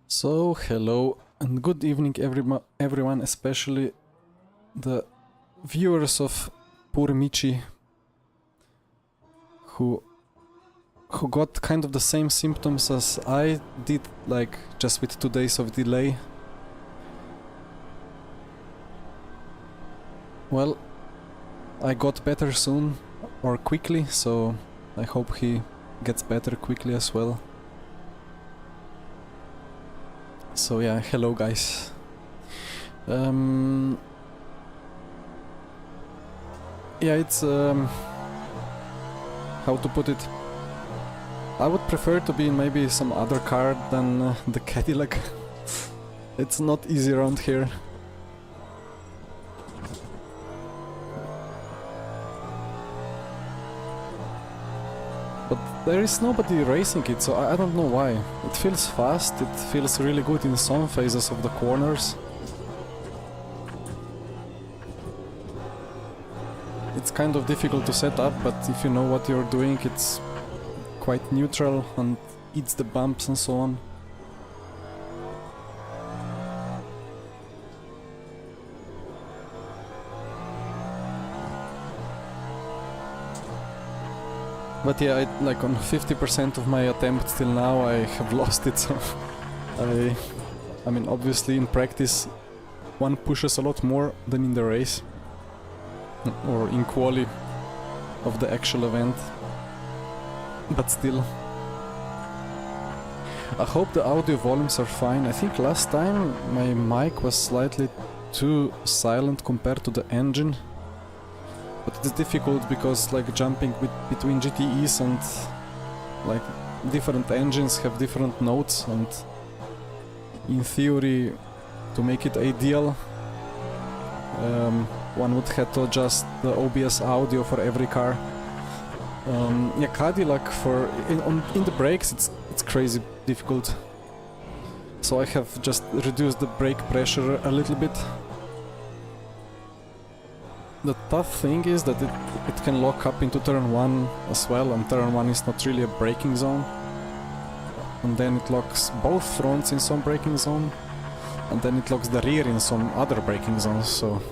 So, hello and good evening everyone, especially the viewers of Poor Michi, who got kind of the same symptoms as I did, like just with 2 days of delay. Well, I got better soon, or quickly, so I hope he gets better quickly as well. So yeah, hello guys. Yeah, it's how to put it. I would prefer to be in maybe some other car than the Cadillac. It's not easy around here. But there is nobody racing it, so I don't know why. It feels fast, it feels really good in some phases of the corners. It's kind of difficult to set up, but if you know what you're doing, it's quite neutral and eats the bumps and so on. But yeah, like on 50% of my attempts till now I have lost it, so I mean obviously in practice one pushes a lot more than in the race or in quali of the actual event, but still. I hope the audio volumes are fine. I think last time my mic was slightly too silent compared to the engine. But it's difficult because like jumping between GTEs and like different engines have different notes, and in theory to make it ideal one would have to adjust the OBS audio for every car. Yeah, Cadillac for in the brakes it's crazy difficult. So I have just reduced the brake pressure a little bit. The tough thing is that it can lock up into turn 1 as well, and turn 1 is not really a braking zone. And then it locks both fronts in some braking zone, and then it locks the rear in some other braking zones, so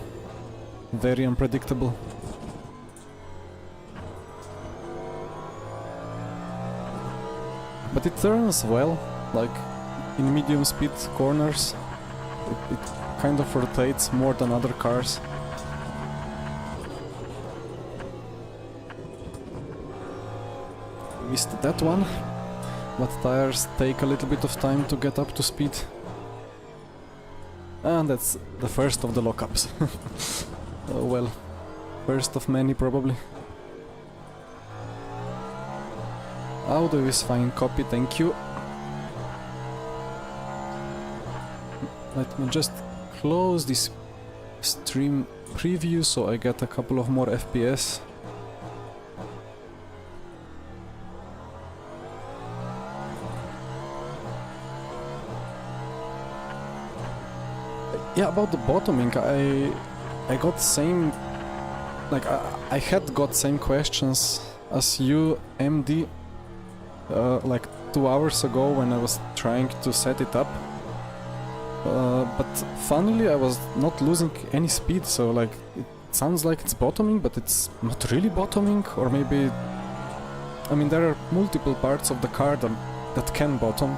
very unpredictable. But it turns well, like in medium speed corners. It kind of rotates more than other cars. Missed that one, but tires take a little bit of time to get up to speed. And that's the first of the lockups. Oh well, first of many probably. Audio is fine, copy, thank you. Let me just close this stream preview so I get a couple of more FPS. Yeah, about the bottoming, I got same, like I had got same questions as you, MD, like 2 hours ago when I was trying to set it up. But funnily I was not losing any speed, so like it sounds like it's bottoming, but it's not really bottoming, or maybe, I mean there are multiple parts of the car that can bottom.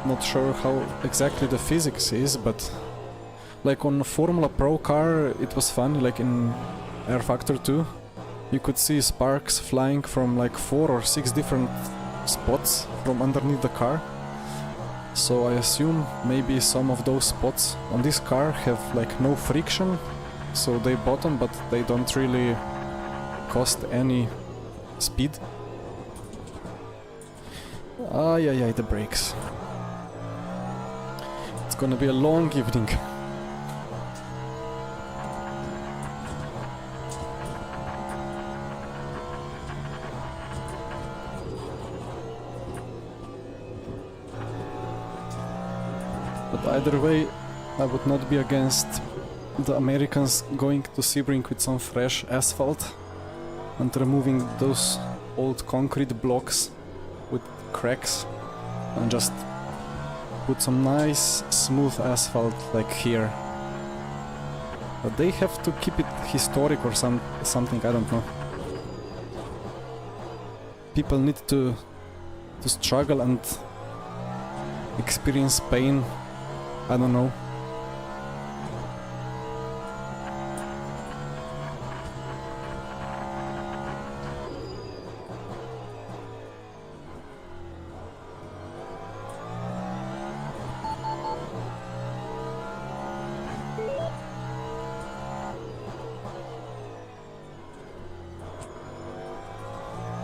Not sure how exactly the physics is, but like on Formula Pro car it was funny, like in Air Factor 2 you could see sparks flying from like 4 or 6 different spots from underneath the car. So I assume maybe some of those spots on this car have like no friction, so they bottom but they don't really cost any speed. Yeah, the brakes. It's gonna be a long evening. But either way, I would not be against the Americans going to Sebring with some fresh asphalt and removing those old concrete blocks with cracks. and just put some nice smooth asphalt like here. But they have to keep it historic or something, I don't know. People need to struggle and experience pain, I don't know.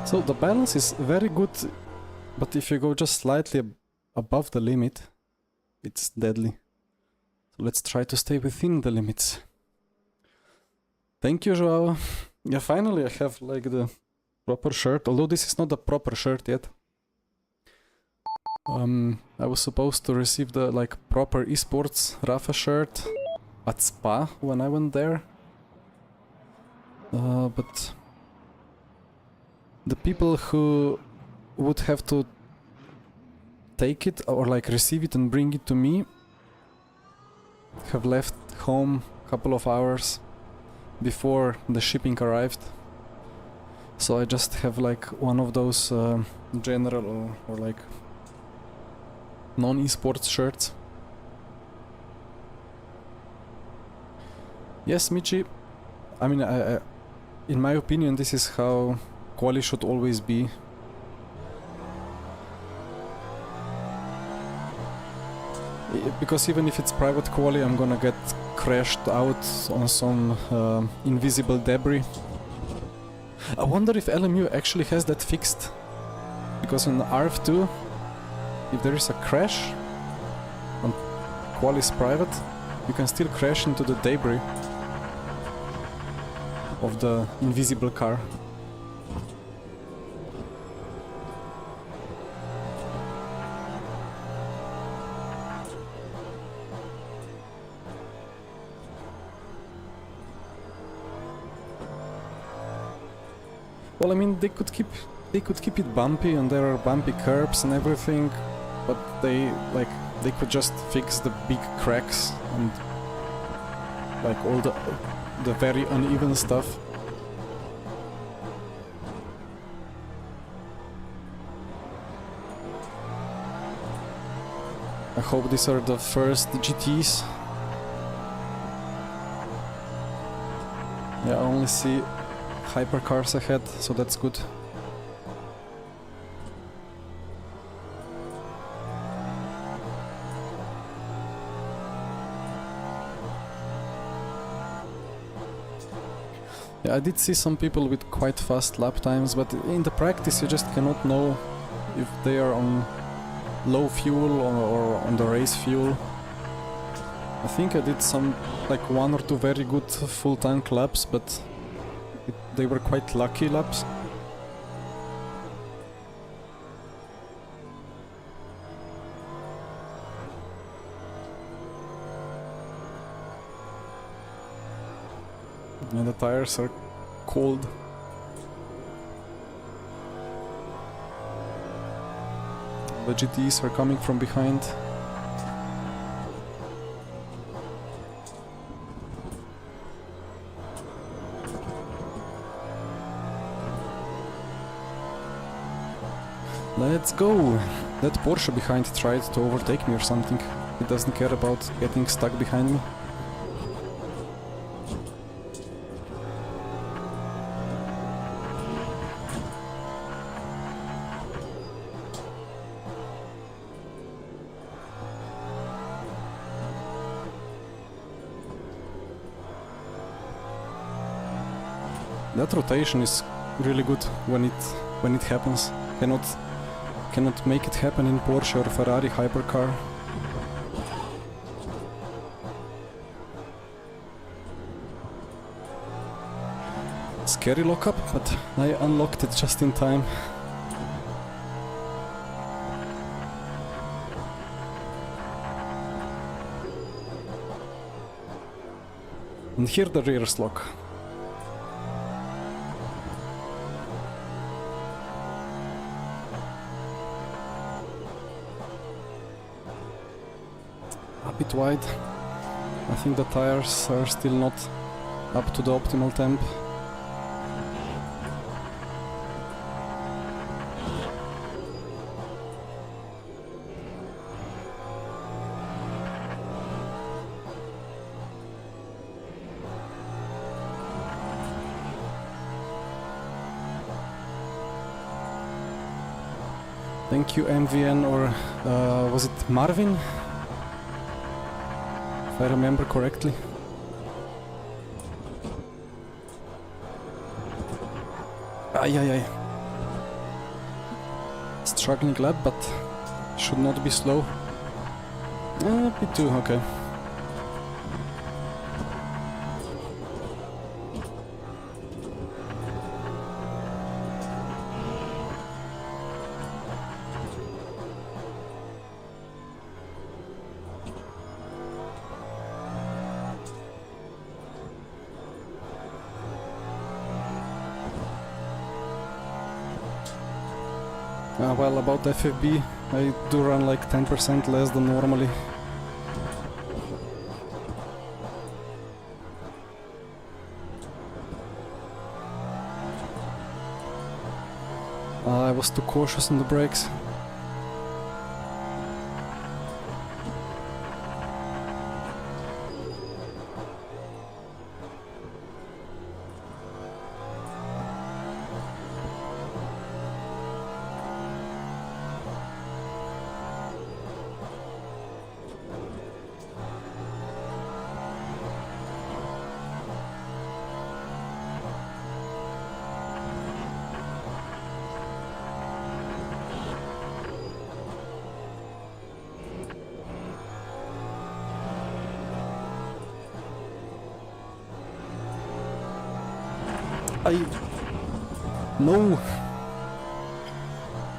So the balance is very good, but if you go just slightly above the limit, it's deadly. So let's try to stay within the limits. Thank you, Joao. Yeah, finally I have like the proper shirt, although this is not the proper shirt yet. I was supposed to receive the like proper esports Rafa shirt at Spa when I went there. But the people who would have to take it or like receive it and bring it to me have left home a couple of hours before the shipping arrived. So I just have like one of those general or like non-esports shirts. Yes, Michi, I mean, I in my opinion this is how quali should always be. Because even if it's private quali, I'm gonna get crashed out on some invisible debris. I wonder if LMU actually has that fixed. Because in RF2, if there is a crash on quali's private, you can still crash into the debris of the invisible car. Well, I mean, they could keep it bumpy, and there are bumpy curbs and everything, but they could just fix the big cracks and like all the very uneven stuff. I hope these are the first GTs. Yeah, I only see hypercars ahead, so that's good. Yeah, I did see some people with quite fast lap times, but in the practice you just cannot know if they are on low fuel or on the race fuel. I think I did some like 1 or 2 very good full tank laps, but they were quite lucky laps. And the tires are cold. The GTs are coming from behind. Let's go! That Porsche behind tried to overtake me or something. It doesn't care about getting stuck behind me. That rotation is really good when it happens. Cannot make it happen in Porsche or Ferrari hypercar. Scary lockup, but I unlocked it just in time. And here the rears lock. bit wide. I think the tires are still not up to the optimal temp. Thank you, MVN, or was it Marvin? If I remember correctly. Ay. Struggling lap, but should not be slow. P2, okay. Well, about FFB, I do run like 10% less than normally. I was too cautious on the brakes. No!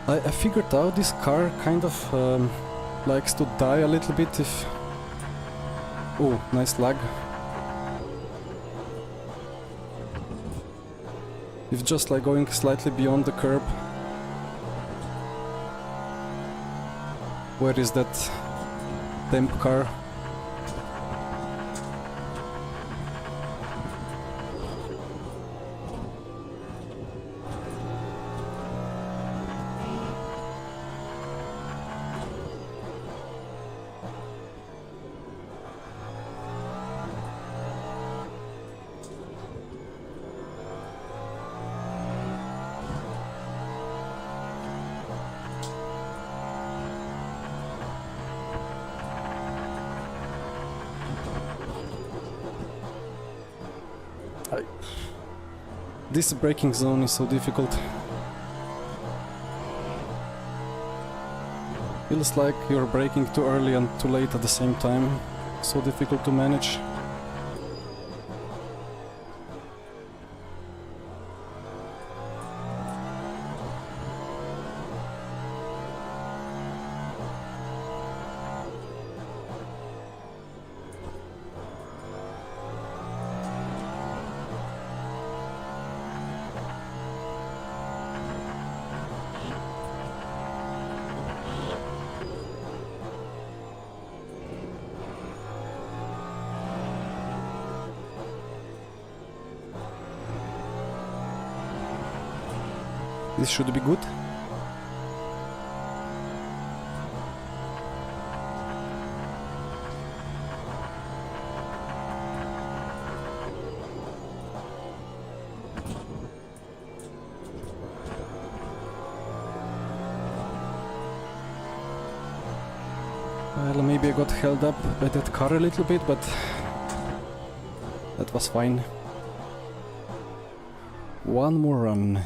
I figured out this car kind of likes to die a little bit if... Oh, nice lag. If just like going slightly beyond the curb. Where is that temp car? This braking zone is so difficult. Feels like you're braking too early and too late at the same time. So difficult to manage. This should be good. Well, maybe I got held up by that car a little bit, but that was fine. One more run.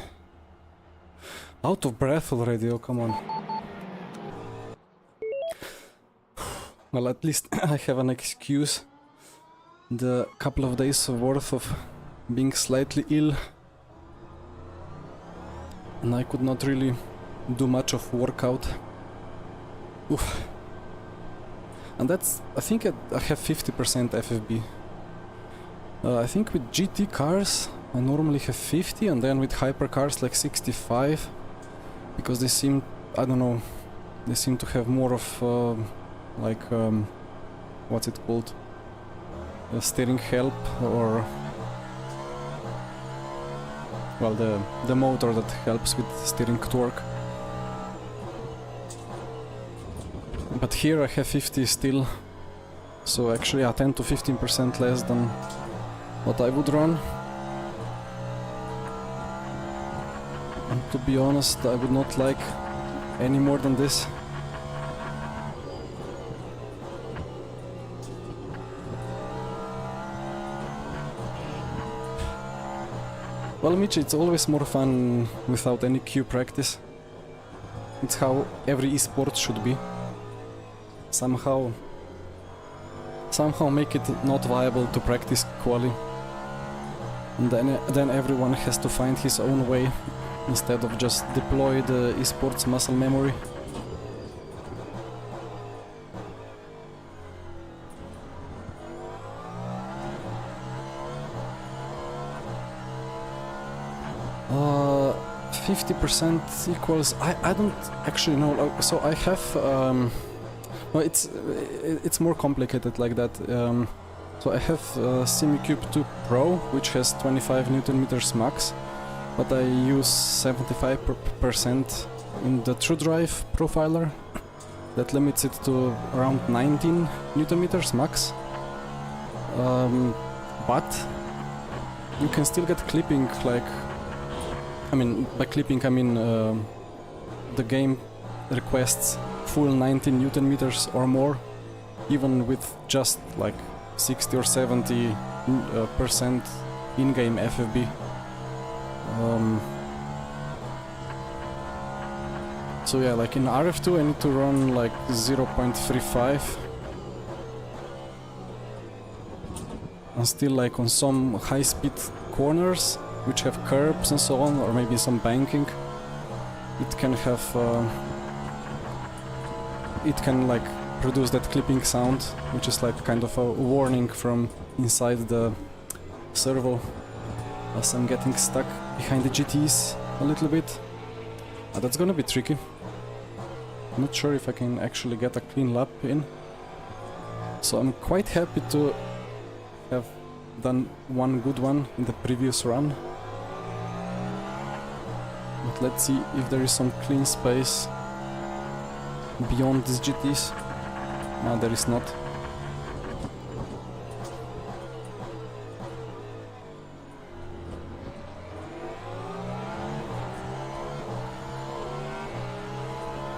Out of breath already, oh come on. Well, at least I have an excuse. The couple of days worth of being slightly ill. And I could not really do much of workout. Oof. And that's, I think I have 50% FFB. I think with GT cars I normally have 50, and then with hypercars like 65. Because they seem, I don't know, they seem to have more of like what's it called, steering help, or well, the motor that helps with steering torque. But here I have 50 still, so actually 10 to 15% less than what I would run. And to be honest, I would not like any more than this. Well, Mitch, it's always more fun without any cue practice. It's how every esport should be. Somehow make it not viable to practice quali. And then everyone has to find his own way, instead of just deploy the esports muscle memory. Uh, 50% equals... I don't actually know. So I have... well, it's more complicated like that. So I have SimiCube 2 Pro, which has 25 Newton meters max, but I use 75% in the TrueDrive profiler. That limits it to around 19 Newton meters max. But you can still get clipping, like... I mean, by clipping I mean the game requests full 19 Newton meters or more, even with just like 60 or 70% in-game FFB. So yeah, like in RF2 I need to run like 0.35, and still like on some high-speed corners which have curbs and so on, or maybe some banking, it can have it can like produce that clipping sound, which is like kind of a warning from inside the servo, as I'm getting stuck behind the GTs a little bit. That's gonna be tricky. I'm not sure if I can actually get a clean lap in, so I'm quite happy to have done one good one in the previous run. But let's see if there is some clean space beyond these GTs. No, there is not.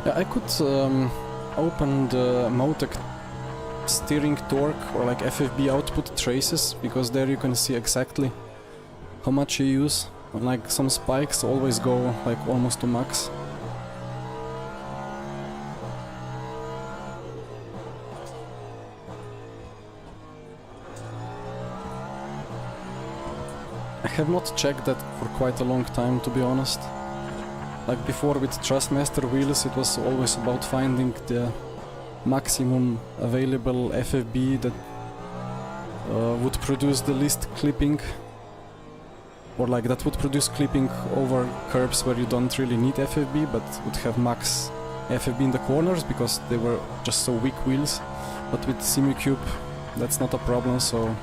Yeah, I could open the Motec steering torque or like FFB output traces, because there you can see exactly how much you use. Like some spikes always go like almost to max. I have not checked that for quite a long time, to be honest. Like before with Trustmaster wheels, it was always about finding the maximum available FFB that would produce the least clipping, or like that would produce clipping over curbs where you don't really need FFB, but would have max FFB in the corners because they were just so weak wheels. But with SimiCube that's not a problem, so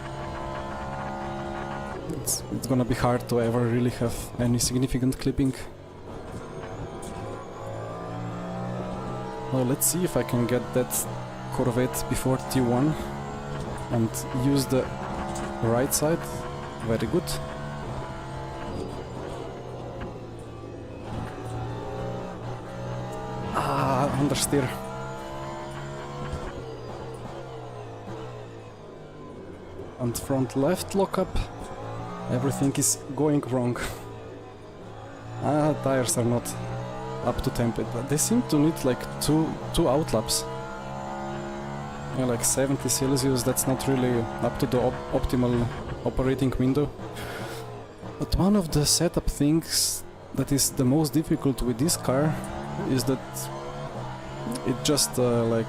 it's gonna be hard to ever really have any significant clipping. Well, let's see if I can get that Corvette before T1 and use the right side. Very good. Ah, understeer. And front left lockup. Everything is going wrong. Ah, tires are not up to temp, but they seem to need like two outlaps. Yeah, like 70 Celsius, that's not really up to the optimal operating window. But one of the setup things that is the most difficult with this car is that it just like,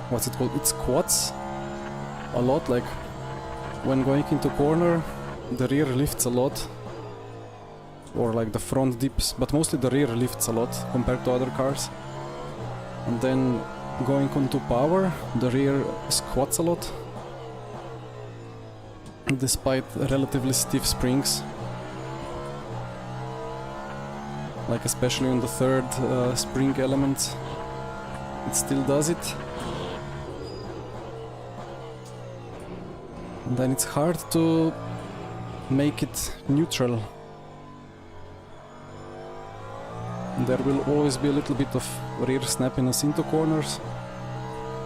what's it called? It squats a lot. Like when going into corner, the rear lifts a lot, or like the front dips, but mostly the rear lifts a lot compared to other cars. And then going onto power, the rear squats a lot, despite relatively stiff springs. Like especially on the third spring element, it still does it. And then it's hard to make it neutral. There will always be a little bit of rear snappiness into corners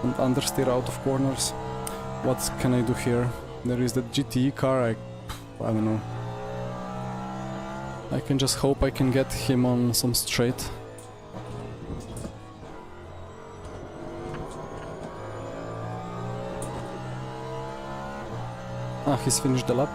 and understeer out of corners. What can I do here? There is that GTE car, I don't know. I can just hope I can get him on some straight. Ah, he's finished the lap.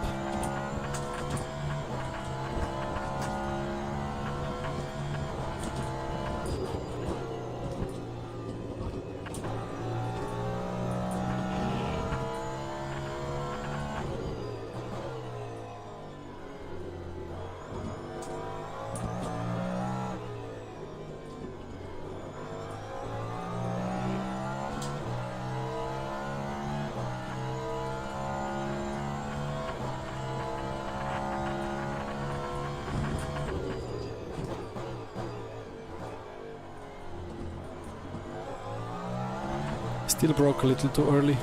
Still broke a little too early.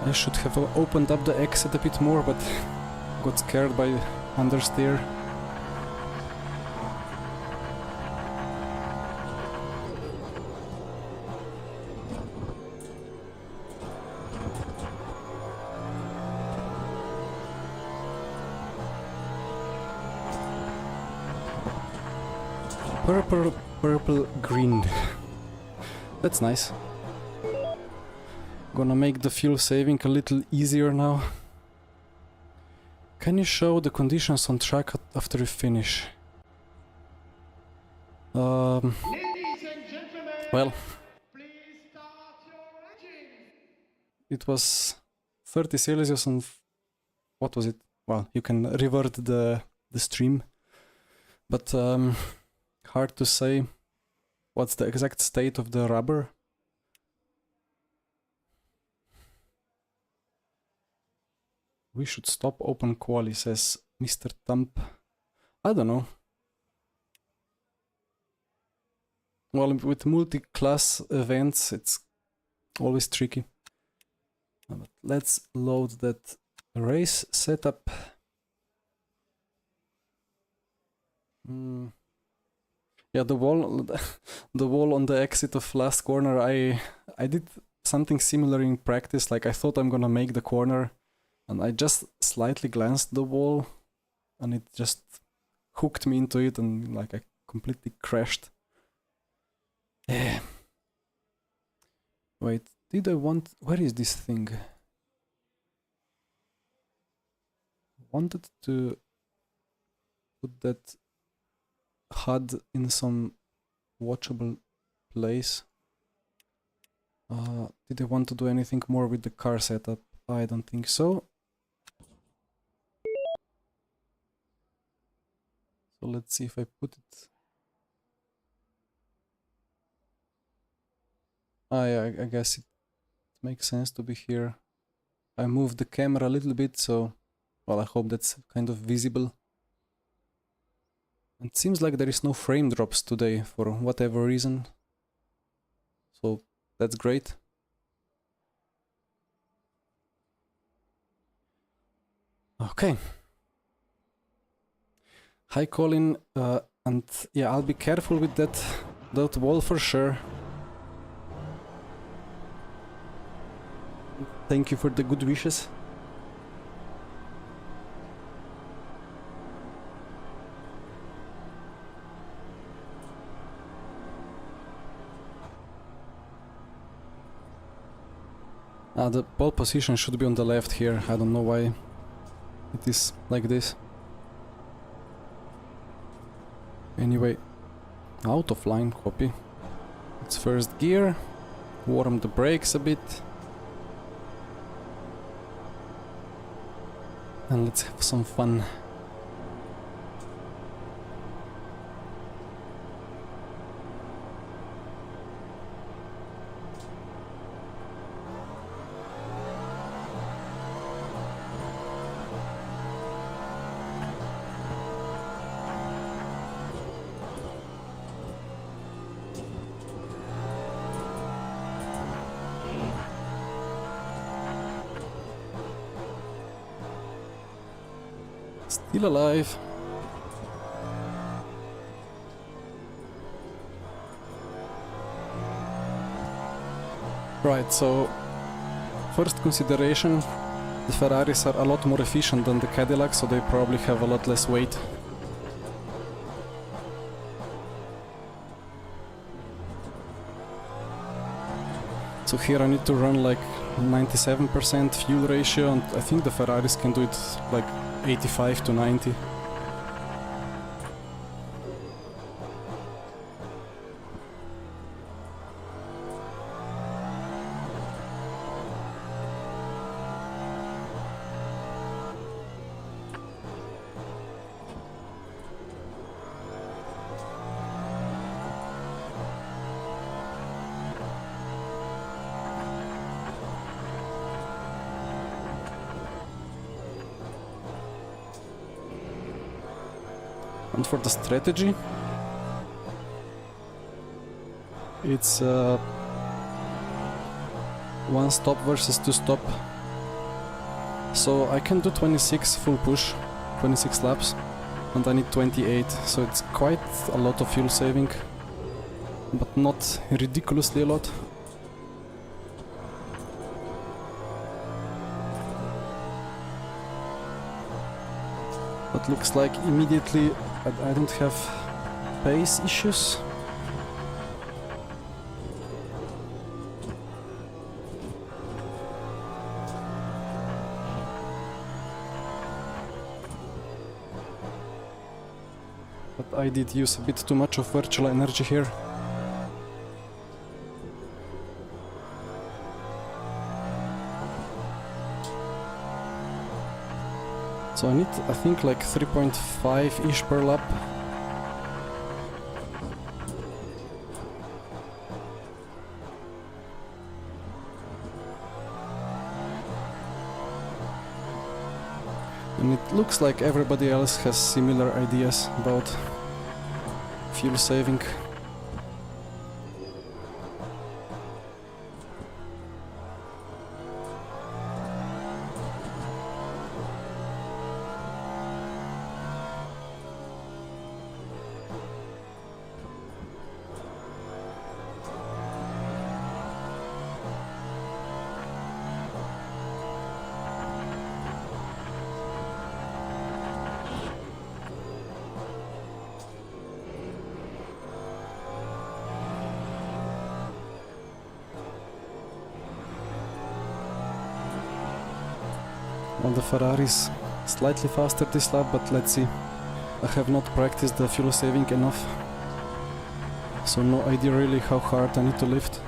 I should have opened up the exit a bit more, but got scared by understeer. Purple, green. That's nice. Gonna make the fuel saving a little easier now. Can you show the conditions on track after you finish? Well, it was 30 Celsius and what was it? Well, you can revert the stream, but hard to say what's the exact state of the rubber. We should stop open quali, says Mr. Thump. I don't know. Well, with multi-class events, it's always tricky. But let's load that race setup. Yeah, the wall, the wall on the exit of last corner. I did something similar in practice. Like I thought I'm gonna make the corner. And I just slightly glanced the wall and it just hooked me into it and like I completely crashed. Yeah. Wait, did I want... Where is this thing? Wanted to put that HUD in some watchable place. Did I want to do anything more with the car setup? I don't think so. So let's see if I put it. Yeah, I guess it makes sense to be here. I moved the camera a little bit, so well, I hope that's kind of visible. It seems like there is no frame drops today for whatever reason. So that's great. Okay. Hi Colin, and yeah, I'll be careful with that wall for sure. Thank you for the good wishes. The pole position should be on the left here. I don't know why it is like this. Anyway, out of line, copy. It's first gear. Warm the brakes a bit. And let's have some fun. Still alive. Right, so first consideration, the Ferraris are a lot more efficient than the Cadillacs, so they probably have a lot less weight. So here I need to run like 97% fuel ratio, and I think the Ferraris can do it like 85 to 90. And for the strategy, it's one stop versus two stop. So I can do 26 full push, 26 laps, and I need 28, so it's quite a lot of fuel saving, but not ridiculously a lot. But looks like immediately I don't have pace issues. But I did use a bit too much of virtual energy here. So I need, I think, like 3.5-ish per lap. And it looks like everybody else has similar ideas about fuel saving. Well, the Ferrari's slightly faster this lap, but let's see. I have not practiced the fuel saving enough, so no idea really how hard I need to lift.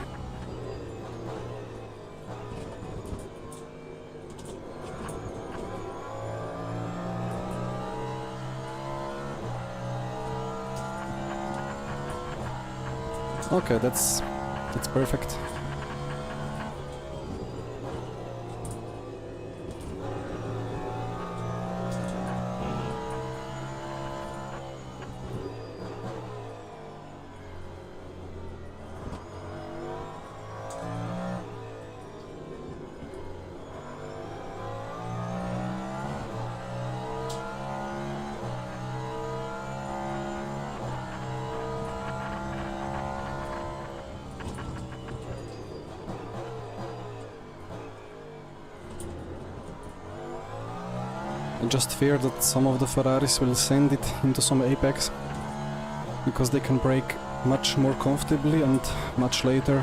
Okay, that's perfect. I just fear that some of the Ferraris will send it into some apex, because they can brake much more comfortably and much later.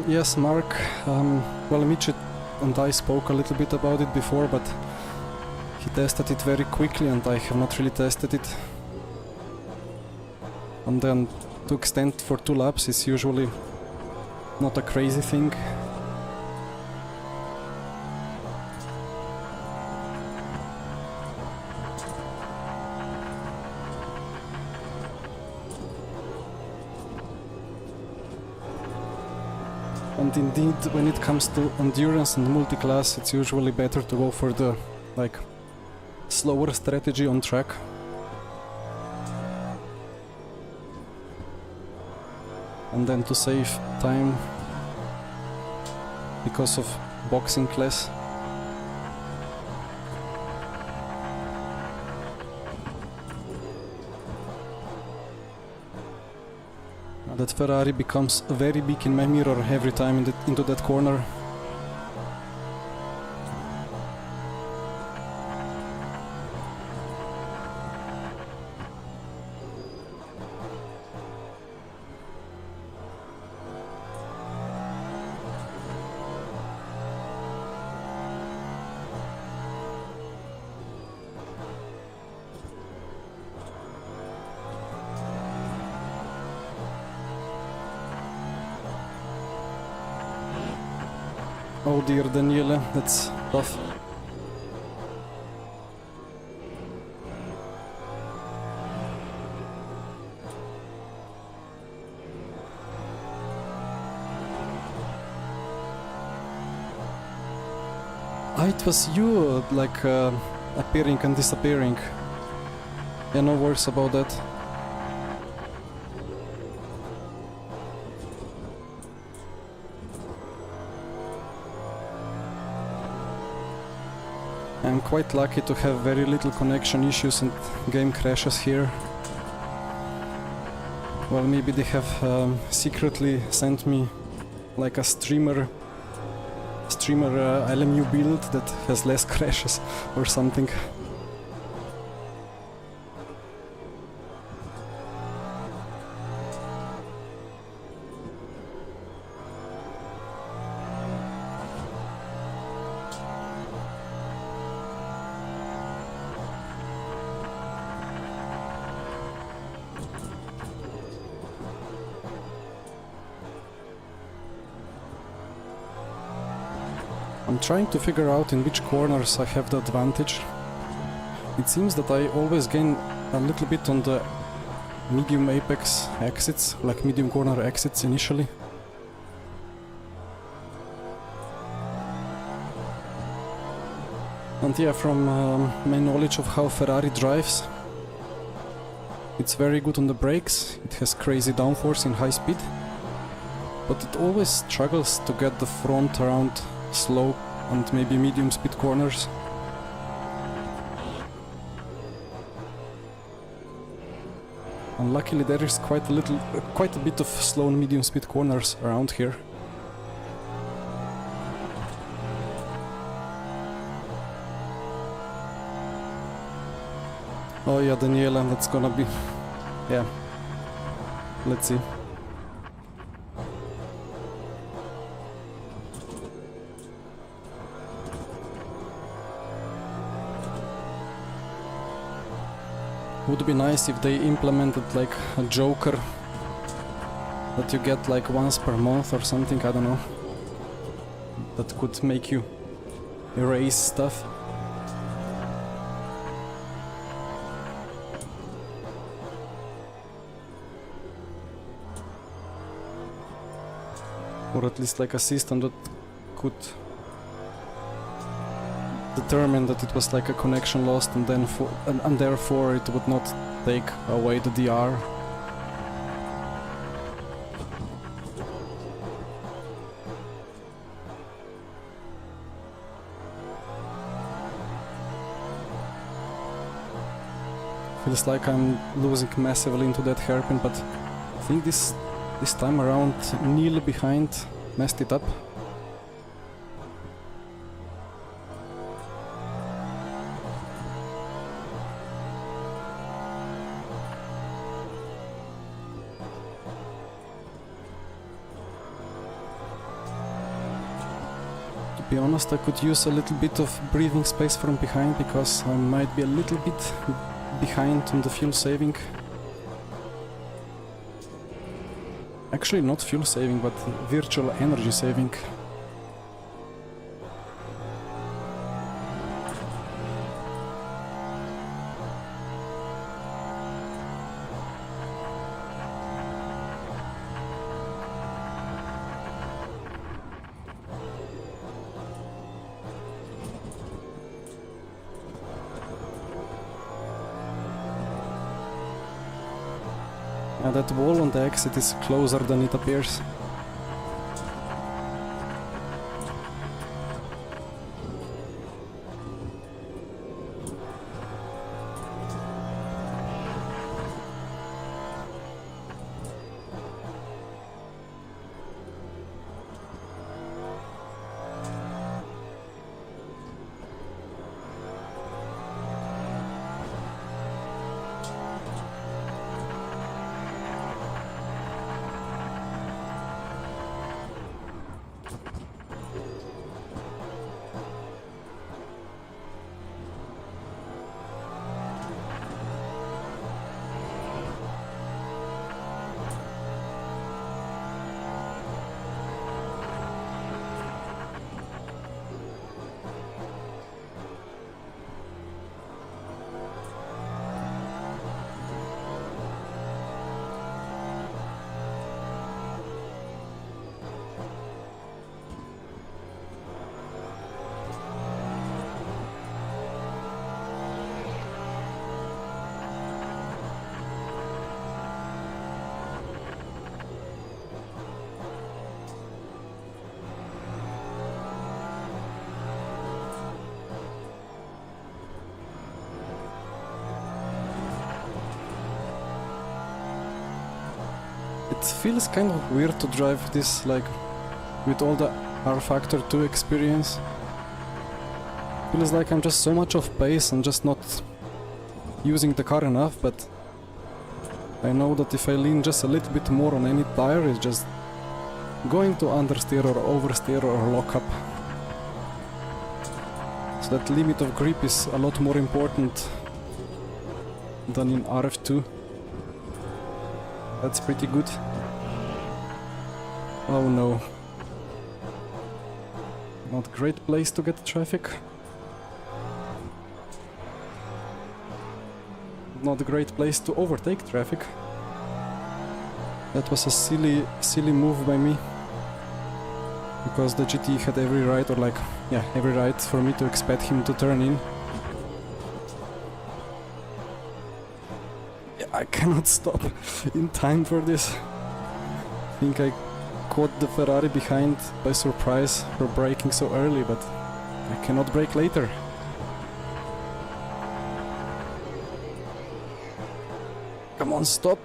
Yes, Mark. Well, Mitch and I spoke a little bit about it before, but he tested it very quickly and I have not really tested it. And then to extend for 2 laps is usually not a crazy thing. And indeed, when it comes to endurance and multi-class, it's usually better to go for the slower strategy on track. And then to save time because of boxing class. That Ferrari becomes very big in my mirror every time into that corner. Oh dear, Daniele, that's tough. Ah, it was you, appearing and disappearing. Yeah, no worries about that. I'm quite lucky to have very little connection issues and game crashes here. Well, maybe they have secretly sent me like a streamer LMU build that has less crashes or something. I'm trying to figure out in which corners I have the advantage. It seems that I always gain a little bit on the medium apex exits, like medium corner exits initially. And yeah, from my knowledge of how Ferrari drives, it's very good on the brakes, it has crazy downforce in high speed, but it always struggles to get the front around slow and maybe medium speed corners. And luckily there is quite a bit of slow and medium speed corners around here. Oh yeah, Daniela, that's gonna be... yeah. Let's see. Would be nice if they implemented like a joker that you get like once per month or something, I don't know. That could make you erase stuff. or at least like a system that could determine that it was like a connection lost, and then and therefore it would not take away the DR. Feels like I'm losing massively into that hairpin, but I think this time around Neil behind messed it up. To be honest, I could use a little bit of breathing space from behind, because I might be a little bit behind on the fuel saving. Actually not fuel saving, but virtual energy saving. That wall on the exit is closer than it appears. It feels kind of weird to drive this like with all the R Factor 2 experience. Feels like I'm just so much off pace and just not using the car enough, but I know that if I lean just a little bit more on any tire, it's just going to understeer or oversteer or lock up. So that limit of grip is a lot more important than in RF2. That's pretty good. Oh no. Not great place to get traffic. Not a great place to overtake traffic. That was a silly move by me. Because the GT had every right, or like, yeah, every right for me to expect him to turn in. I cannot stop in time for this. I think I caught the Ferrari behind by surprise for braking so early, but I cannot brake later. Come on, stop!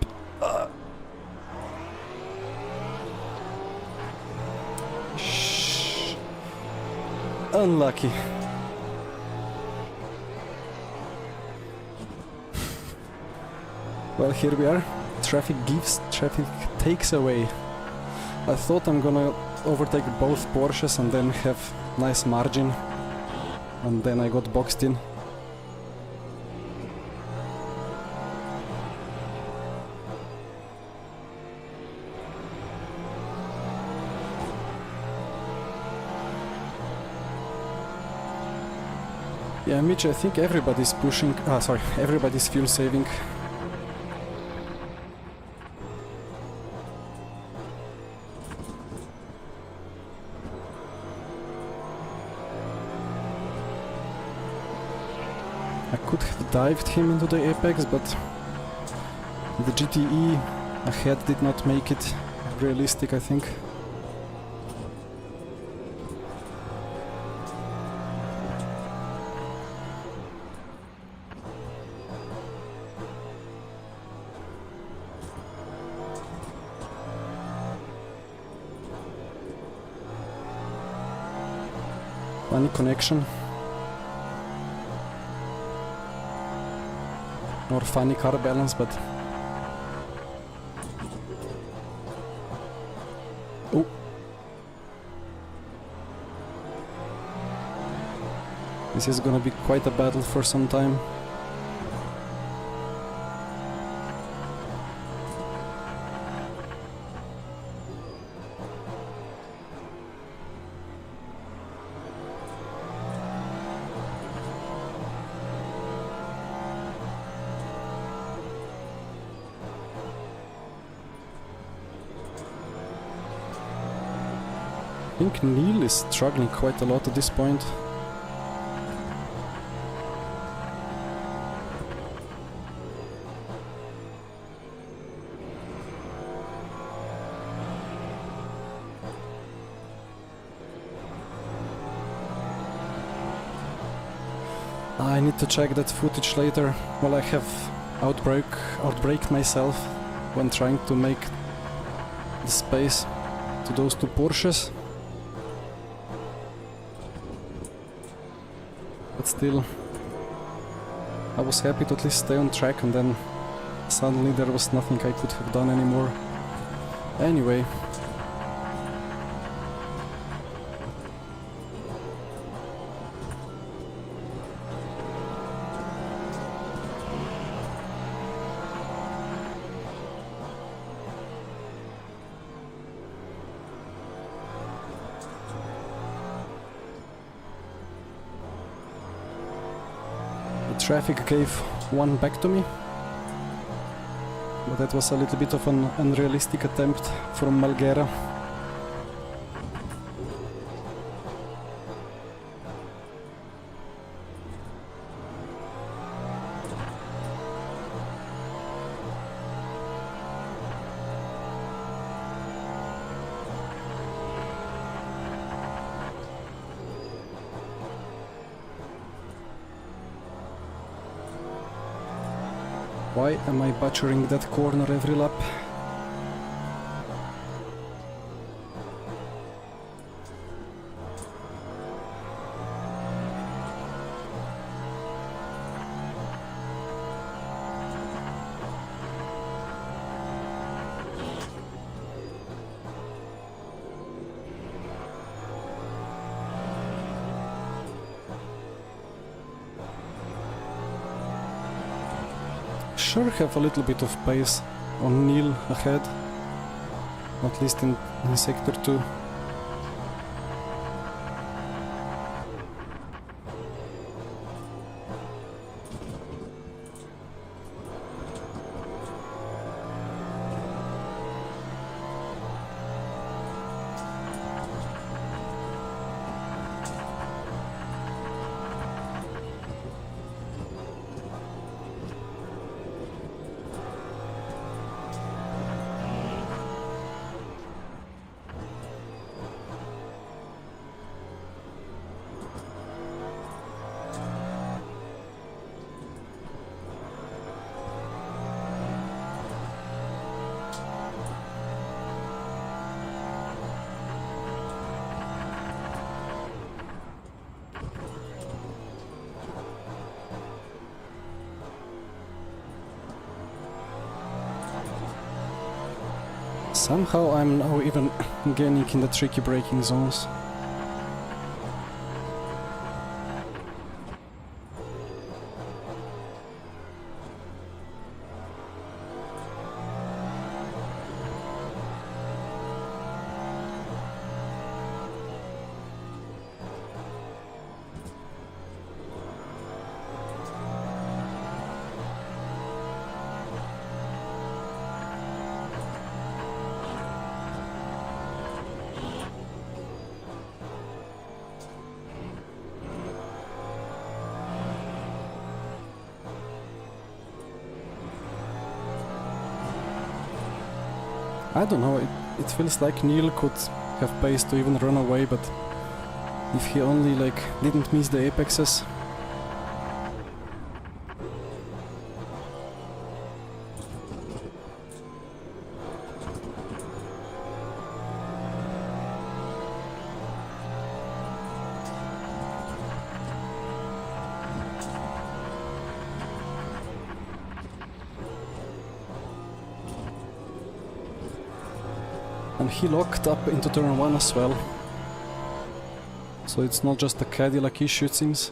Shh. Unlucky. Well, here we are. Traffic gives, traffic takes away. I thought I'm gonna overtake both Porsches and then have nice margin. And then I got boxed in. Yeah, Mitch, I think everybody's pushing... everybody's fuel saving. I could have dived him into the apex, but the GTE ahead did not make it realistic, I think. Funny connection. Or funny car balance, but... Oh! This is gonna be quite a battle for some time. I think Neil is struggling quite a lot at this point. I need to check that footage later. Well, I have outbraked myself when trying to make the space to those two Porsches. But still, I was happy to at least stay on track, and then suddenly there was nothing I could have done anymore. Anyway. Traffic gave one back to me, but that was a little bit of an unrealistic attempt from Malgera. Why am I butchering that corner every lap? Sure have a little bit of pace on Neil ahead, at least in sector 2. Somehow I'm now even gaining in the tricky braking zones. I don't know, it feels like Neil could have pace to even run away, but if he only like didn't miss the apexes. And he locked up into turn 1 as well. So it's not just a Cadillac issue, it seems.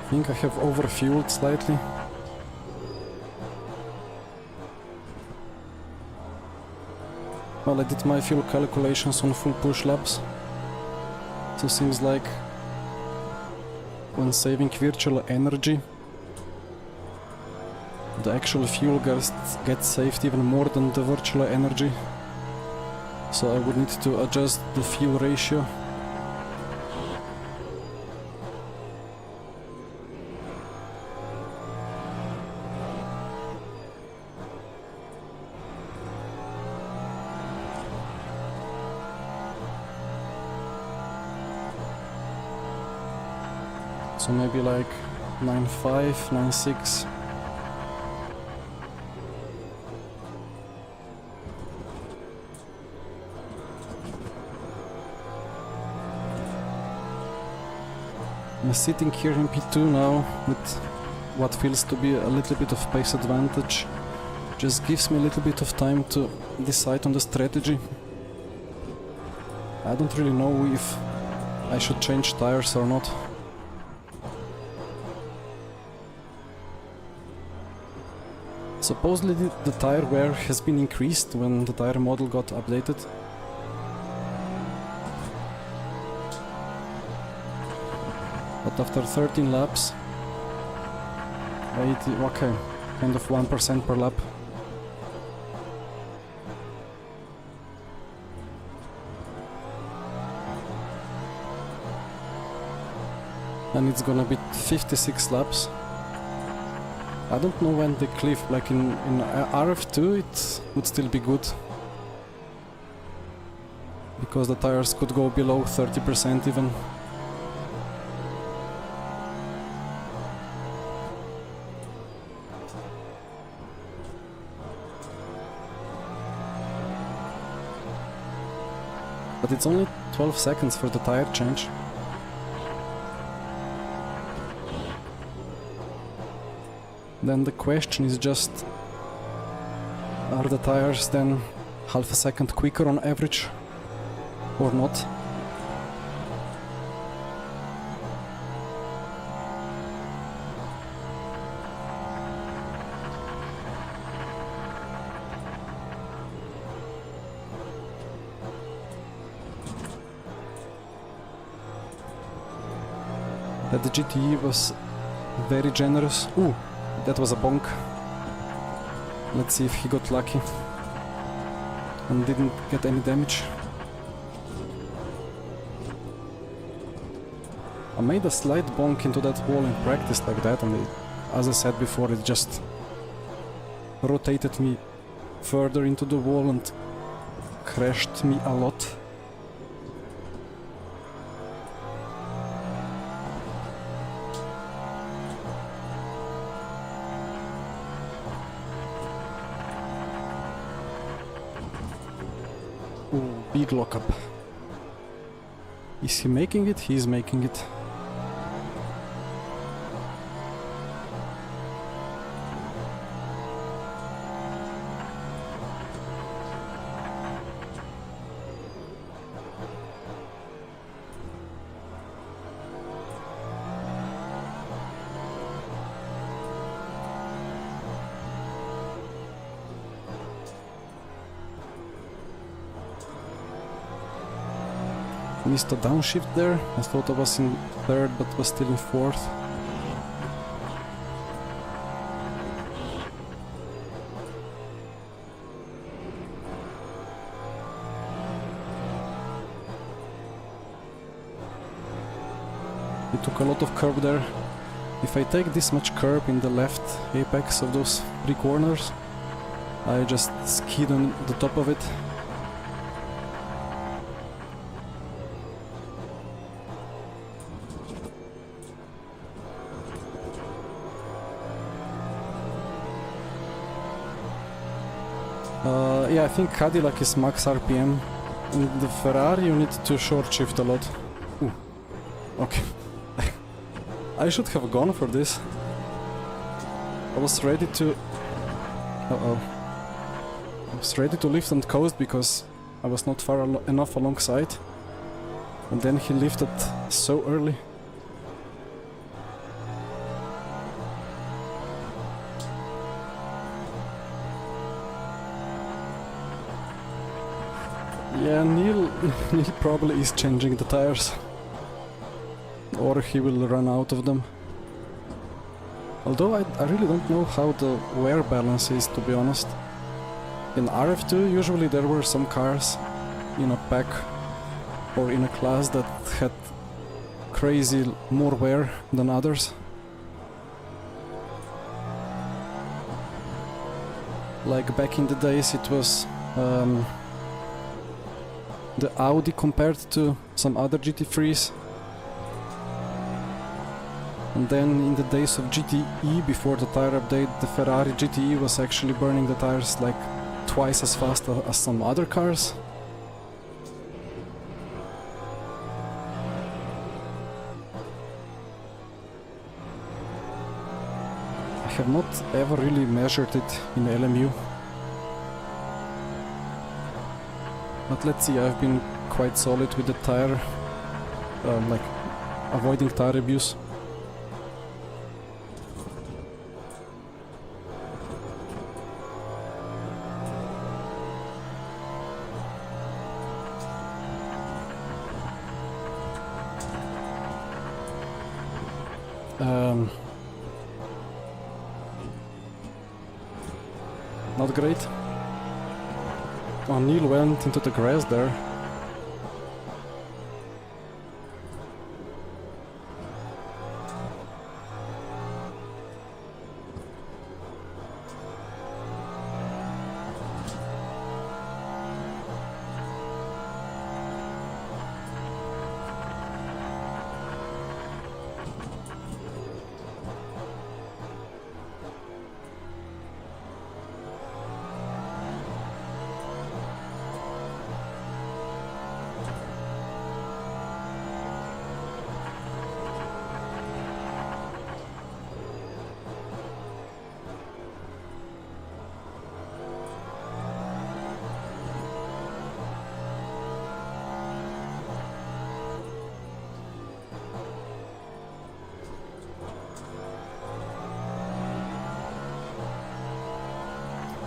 I think I have overfueled slightly. Well, I did my fuel calculations on full push laps. So seems like when saving virtual energy, the actual fuel gets saved even more than the virtual energy. So I would need to adjust the fuel ratio. So maybe like 9.5, 9.6. I'm sitting here in P2 now with what feels to be a little bit of pace advantage. Just gives me a little bit of time to decide on the strategy. I don't really know if I should change tires or not. Supposedly the tire wear has been increased when the tire model got updated. But after 13 laps, 80, okay, kind of 1% per lap. And it's gonna be 56 laps. I don't know when the cliff, like in RF2 it would still be good. Because the tires could go below 30% even. But it's only 12 seconds for the tire change. Then the question is just, are the tires then half a second quicker on average or not? That the GTE was very generous. Ooh! That was a bonk. Let's see if he got lucky and didn't get any damage. I made a slight bonk into that wall in practice like that, and as I said before, it just rotated me further into the wall and crashed me a lot. Ooh, big lockup. Is he making it? He's making it. missed a downshift there. I thought I was in third, but was still in fourth. It took a lot of curb there. If I take this much curb in the left apex of those 3 corners, I just skid on the top of it. Yeah, I think Cadillac is max RPM. In the Ferrari you need to short shift a lot. Ooh. Okay. I should have gone for this. I was ready to... Uh-oh. I was ready to lift and coast because I was not far enough alongside. And then he lifted so early. Yeah, Neil probably is changing the tires. Or he will run out of them. Although I really don't know how the wear balance is, to be honest. In RF2 usually there were some cars in a pack or in a class that had crazy more wear than others. Like back in the days it was the Audi compared to some other GT3s. And then in the days of GTE, before the tire update, the Ferrari GTE was actually burning the tires like twice as fast as some other cars. I have not ever really measured it in LMU. But let's see, I've been quite solid with the tire, like avoiding tire abuse. Not great. Oh, Neil went into the grass there.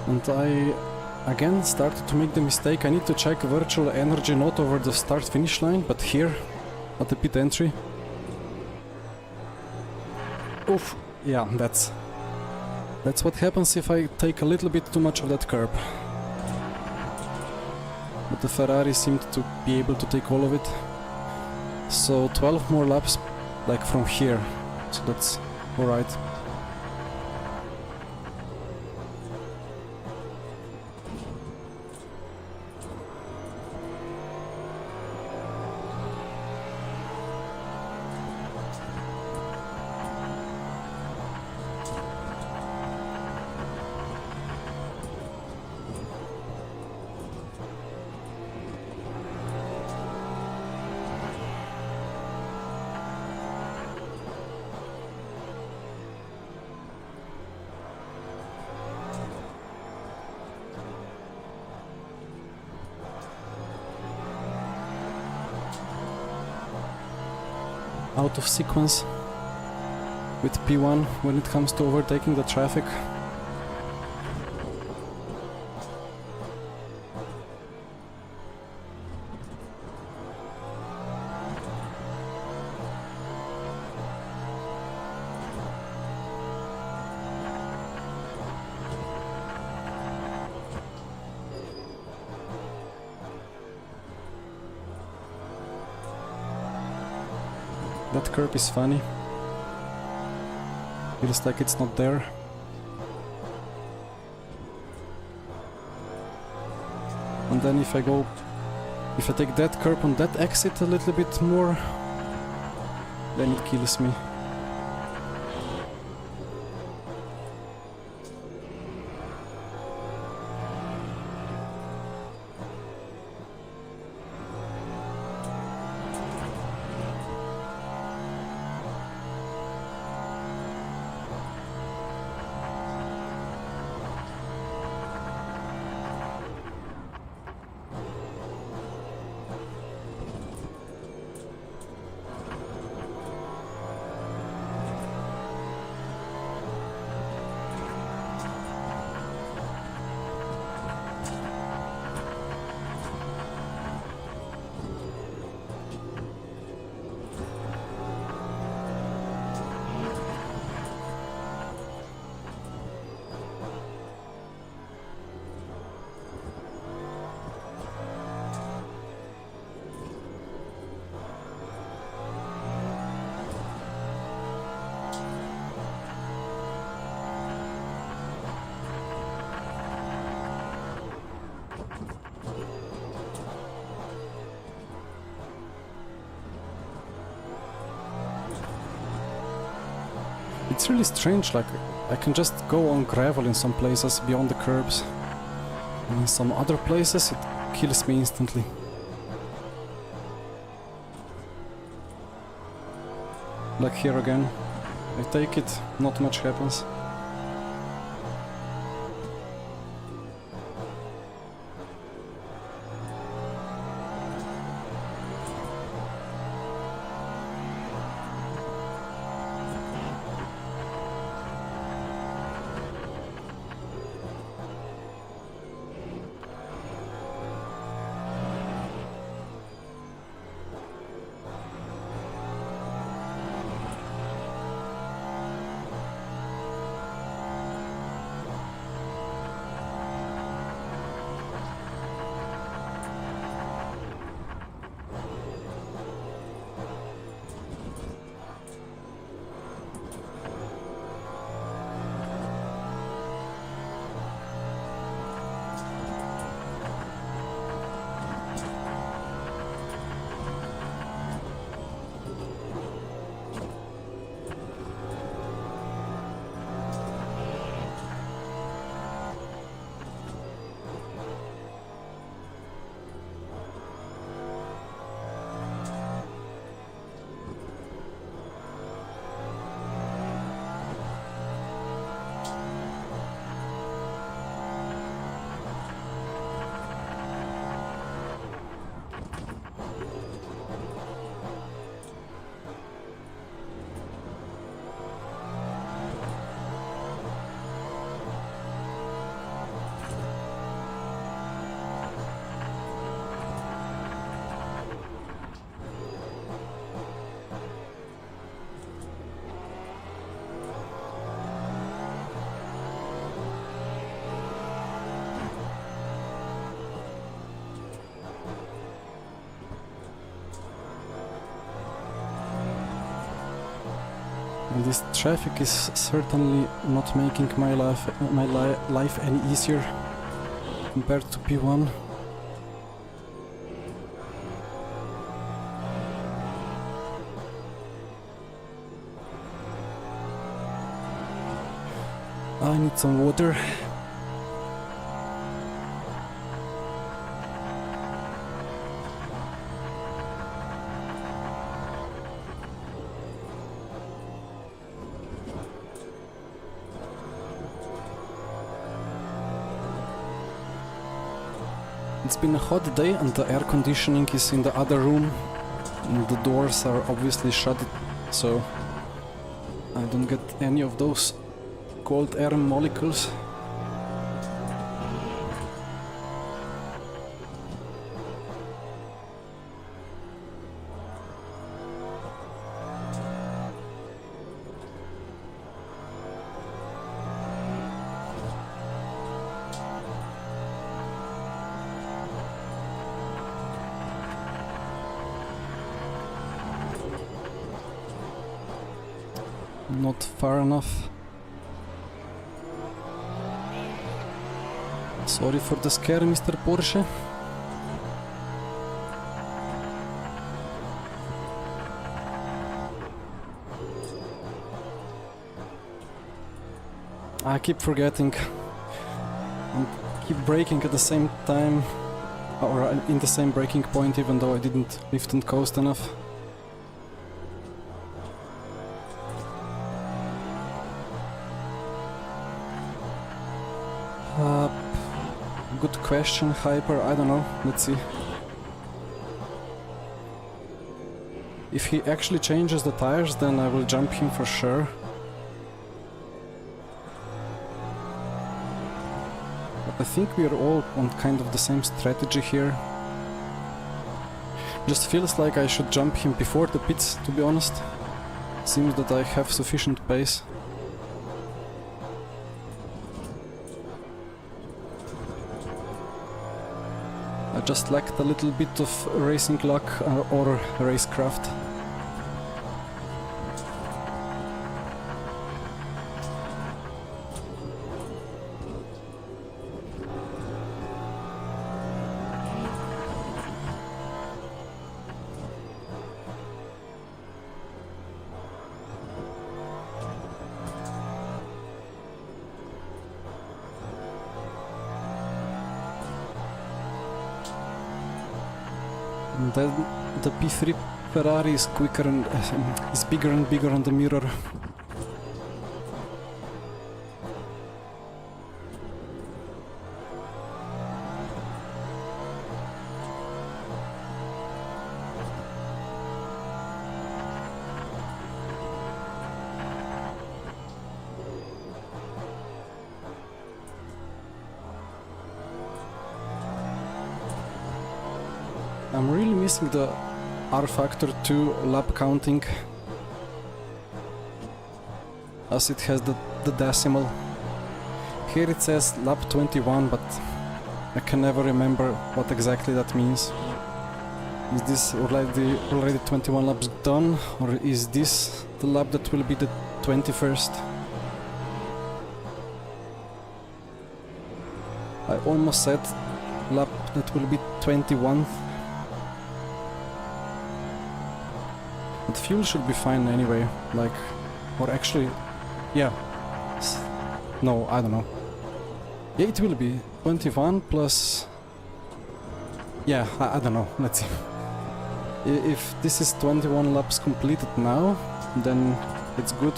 And I again started to make the mistake. I need to check virtual energy not over the start finish line, but here at the pit entry. Oof, yeah, that's what happens if I take a little bit too much of that curb. But the Ferrari seemed to be able to take all of it. So 12 more laps, like from here, so that's alright. Out of sequence with P1 when it comes to overtaking the traffic. That curb is funny. Feels like it's not there. And then if I take that curb on that exit a little bit more, then it kills me. It's really strange, like I can just go on gravel in some places beyond the curbs, and in some other places it kills me instantly. Like here again, I take it, not much happens. And this traffic is certainly not making my life any easier compared to P1. I need some water. It's been a hot day and the air conditioning is in the other room and the doors are obviously shut, so I don't get any of those cold air molecules. not far enough. Sorry for the scare, Mr. Porsche. I keep forgetting and keep braking at the same time, or in the same braking point, even though I didn't lift and coast enough. Good question, Hyper, I don't know, let's see. If he actually changes the tires, then I will jump him for sure. But I think we are all on kind of the same strategy here. Just feels like I should jump him before the pits, to be honest. Seems that I have sufficient pace. I just lacked a little bit of racing luck or racecraft. And then the P3 Ferrari is quicker and is bigger and bigger on the mirror. I'm really missing the R factor 2 lap counting, as it has the decimal. Here it says lap 21, but I can never remember what exactly that means. Is this already 21 laps done, or is this the lap that will be the 21st? I almost said lap that will be 21th. But fuel should be fine anyway, like, or actually, yeah, no, I don't know. Yeah, it will be 21 plus, yeah, I don't know, let's see. If this is 21 laps completed now, then it's good.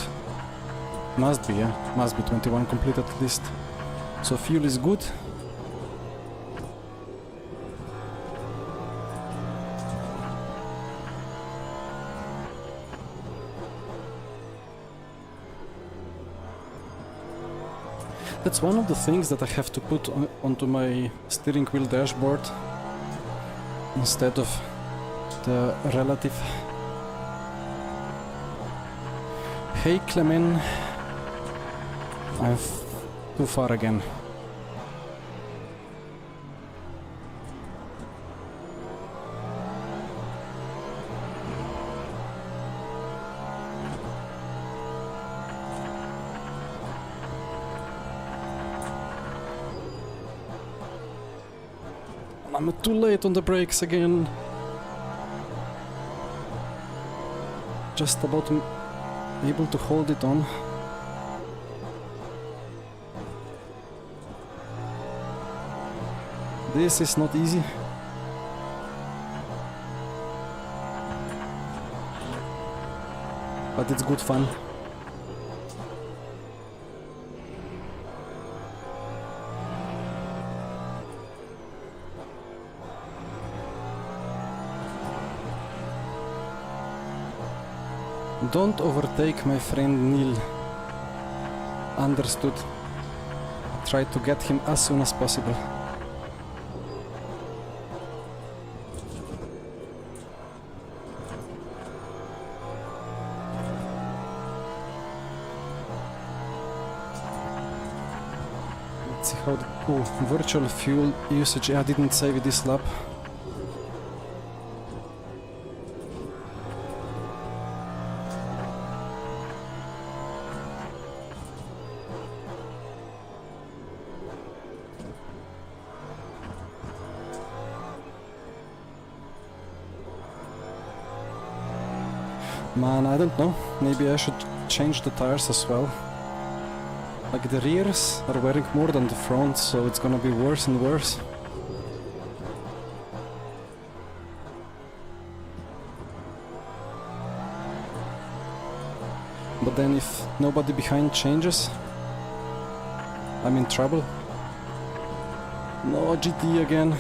Must be, yeah, must be 21 completed at least. So fuel is good. That's one of the things that I have to put onto my steering wheel dashboard instead of the relative. Hey Clemen, I'm too far again. I'm too late on the brakes again. Just about able to hold it on. This is not easy. But it's good fun. Don't overtake my friend Neil. Understood. Try to get him as soon as possible. Let's see how the virtual fuel usage. I didn't save this lap. Man, I don't know. Maybe I should change the tires as well. Like the rears are wearing more than the front, so it's gonna be worse and worse. But then if nobody behind changes, I'm in trouble. No, GT again.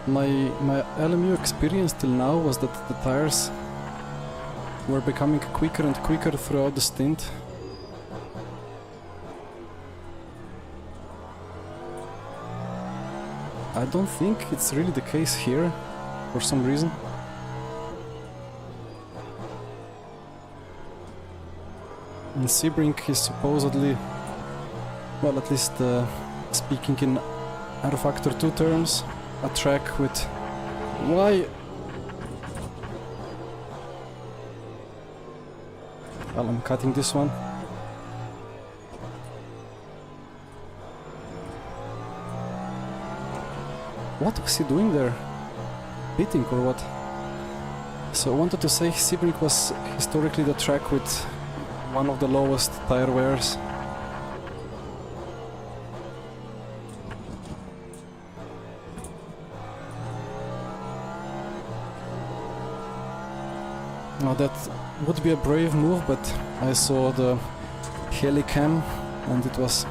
My LMU experience till now was that the tires were becoming quicker and quicker throughout the stint. I don't think it's really the case here, for some reason. And Sebring is supposedly, well, at least speaking in R factor 2 terms, a track with... Why? Well, I'm cutting this one. What was he doing there? Beating or what? So I wanted to say Sebring was historically the track with one of the lowest tire wears. Now that would be a brave move, but I saw the helicam and it was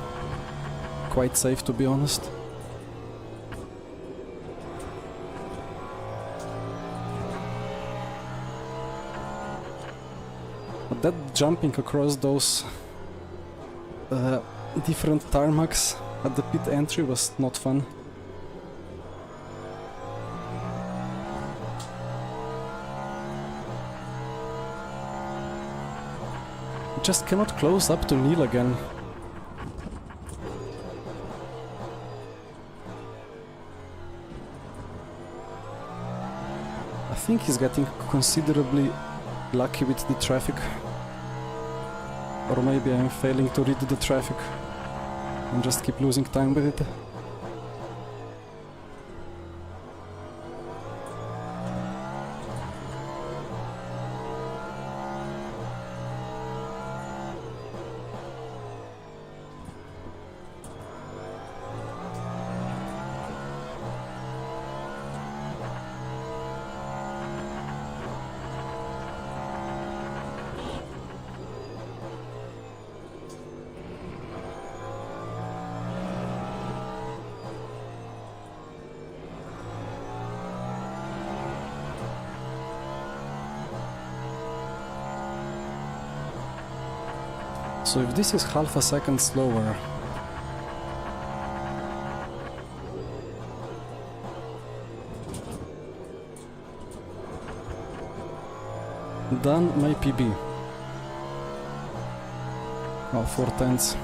quite safe, to be honest. But that jumping across those different tarmacs at the pit entry was not fun. Just cannot close up to Neil again. I think he's getting considerably lucky with the traffic. Or maybe I'm failing to read the traffic and just keep losing time with it. So if this is half a second slower, done my PB. Oh, 4 tenths.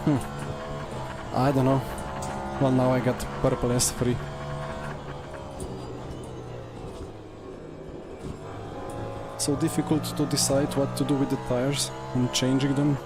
I don't know. Well, now I got purple S3. So difficult to decide what to do with the tires and changing them.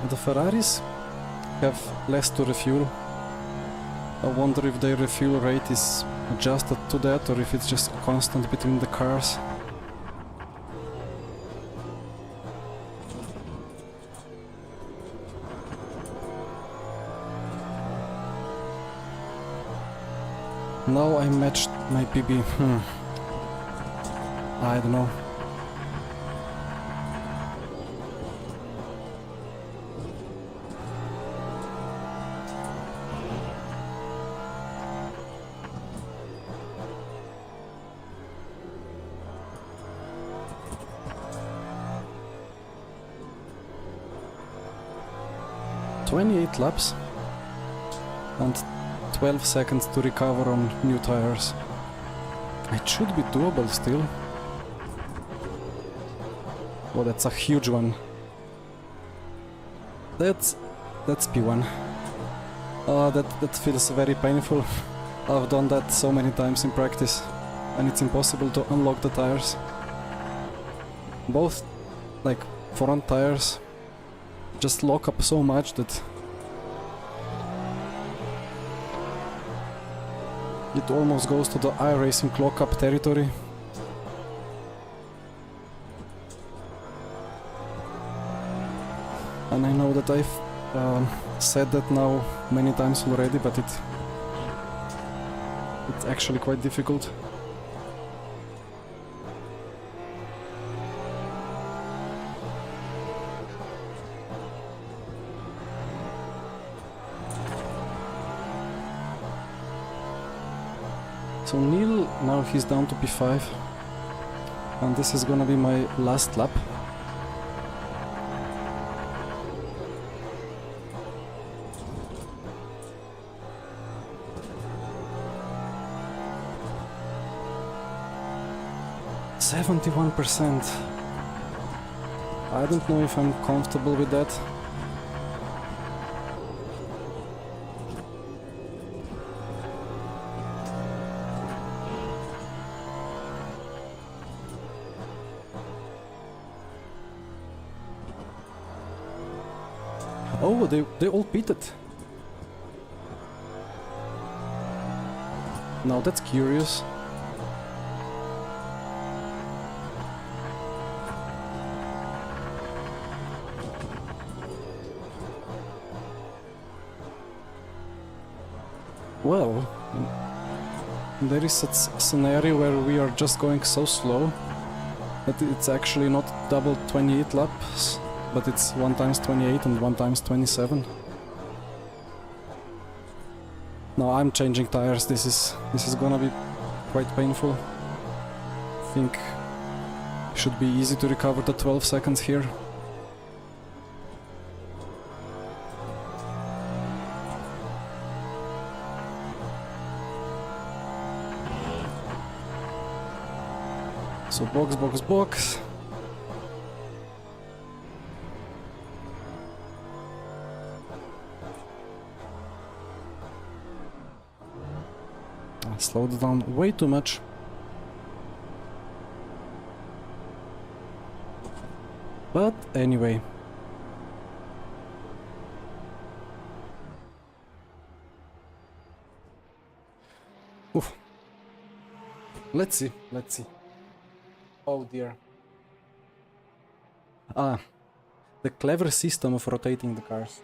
The Ferraris have less to refuel. I wonder if their refuel rate is adjusted to that or if it's just constant between the cars. Now I matched my PB. I don't know. ...28 laps and 12 seconds to recover on new tires. It should be doable still. Oh, that's a huge one. That's P1. Oh, that feels very painful. I've done that so many times in practice and it's impossible to unlock the tires. Both, like, front tires just lock up so much that it almost goes to the iRacing lockup territory. And I know that I've said that now many times already, but it's actually quite difficult. So Neil, now he's down to P5 and this is gonna be my last lap. %71%. I don't know if I'm comfortable with that. Oh, they all pitted. Now that's curious. Well, there is a scenario where we are just going so slow that it's actually not double 28 laps, but it's 1 times 28 and 1 times 27. No, I'm changing tires. This is gonna be quite painful. I think it should be easy to recover the 12 seconds here. So box, box, box. slowed down way too much. But anyway. Oof. Let's see, let's see. Oh dear. Ah, the clever system of rotating the cars.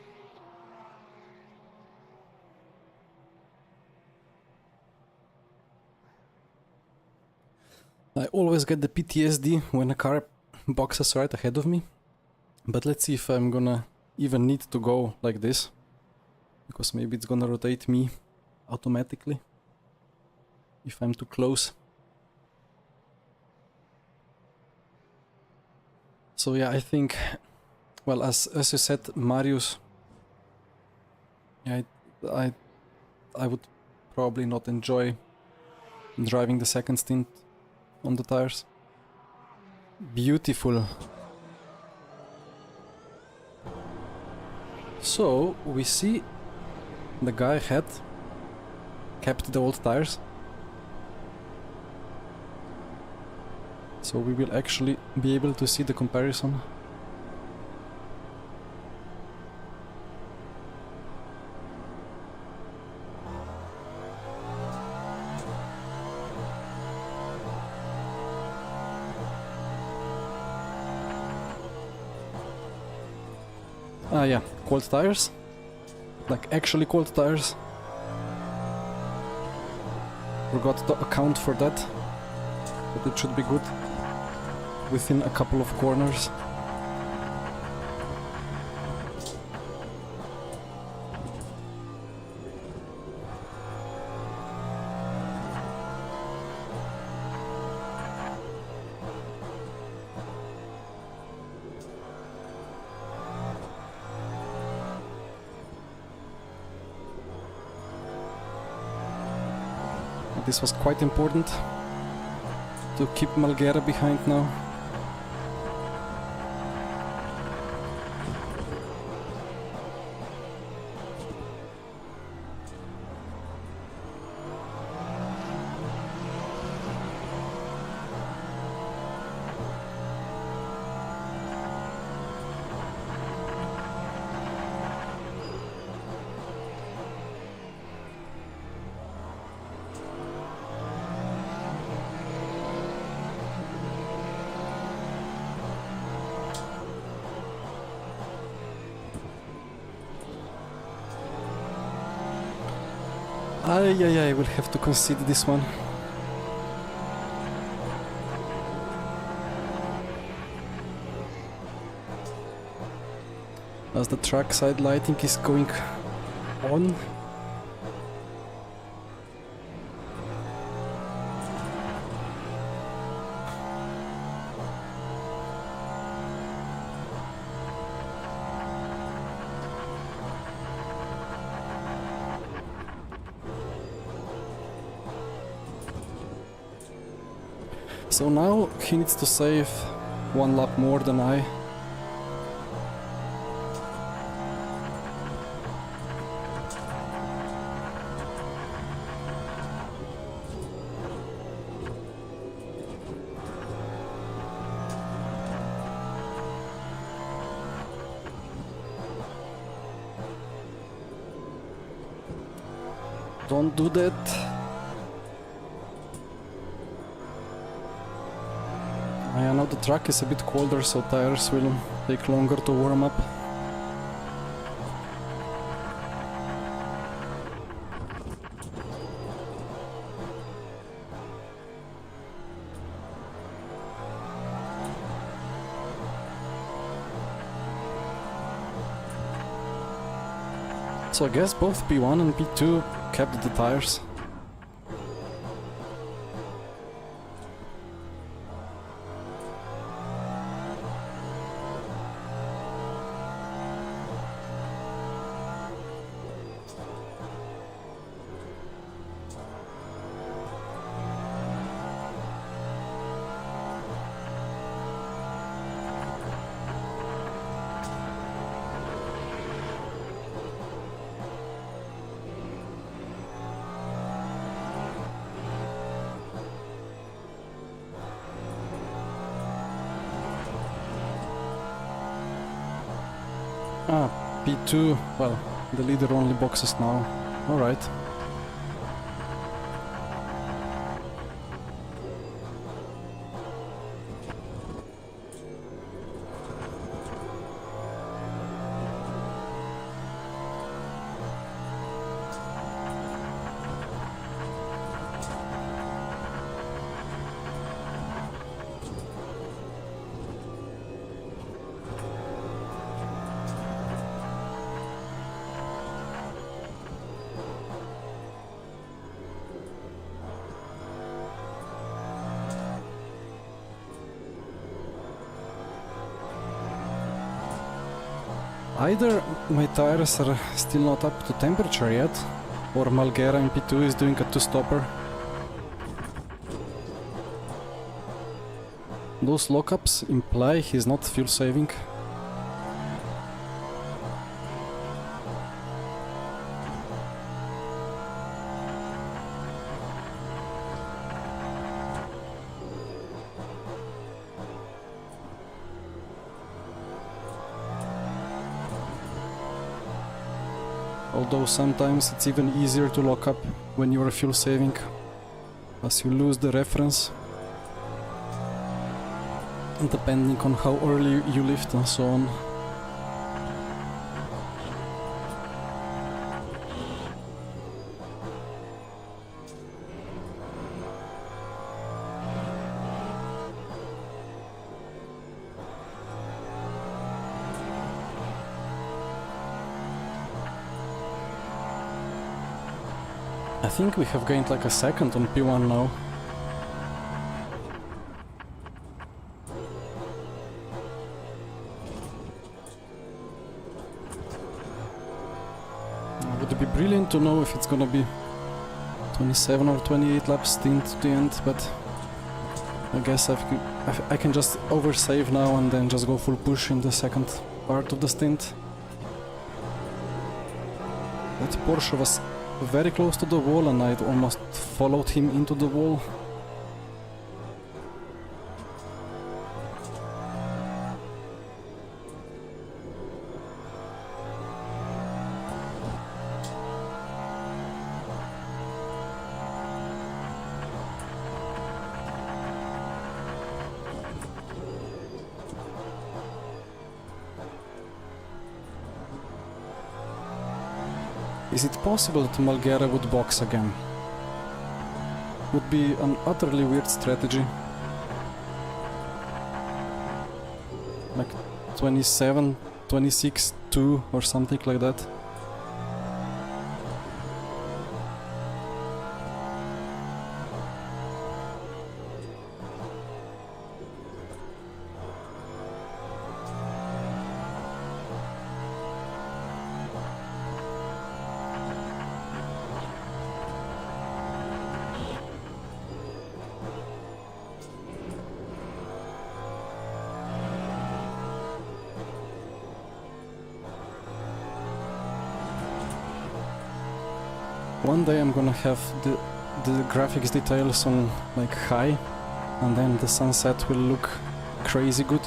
I always get the PTSD when a car boxes right ahead of me. But let's see if I'm gonna even need to go like this. Because maybe it's gonna rotate me automatically if I'm too close. So yeah, I think, well, as you said, Marius, yeah, I would probably not enjoy driving the second stint on the tires. Beautiful. So we see the guy had kept the old tires. So we will actually be able to see the comparison. Ah yeah, cold tires. Like actually cold tires. Forgot to account for that. But it should be good. Within a couple of corners. This was quite important to keep Malgera behind now. I will have to concede this one. As the track side lighting is going on. So now he needs to save one lap more than I. Don't do that. I know the track is a bit colder, so tires will take longer to warm up. So I guess both P1 and P2 kept the tires. Ah, P2, well, the leader only boxes now. Alright. Either my tires are still not up to temperature yet, or Malgera in P2 is doing a two-stopper. Those lockups imply he's not fuel saving. Although sometimes it's even easier to lock up when you are fuel saving, as you lose the reference, depending on how early you lift and so on. I think we have gained like a second on P1 now. It would be brilliant to know if it's gonna be 27 or 28 laps stint to the end, but I guess I can just oversave now and then just go full push in the second part of the stint. That Porsche was very close to the wall and I'd almost followed him into the wall. Is it possible that Malgera would box again? Would be an utterly weird strategy. Like 27, 26, 2 or something like that. One day I'm gonna have the graphics details on like high, and then the sunset will look crazy good.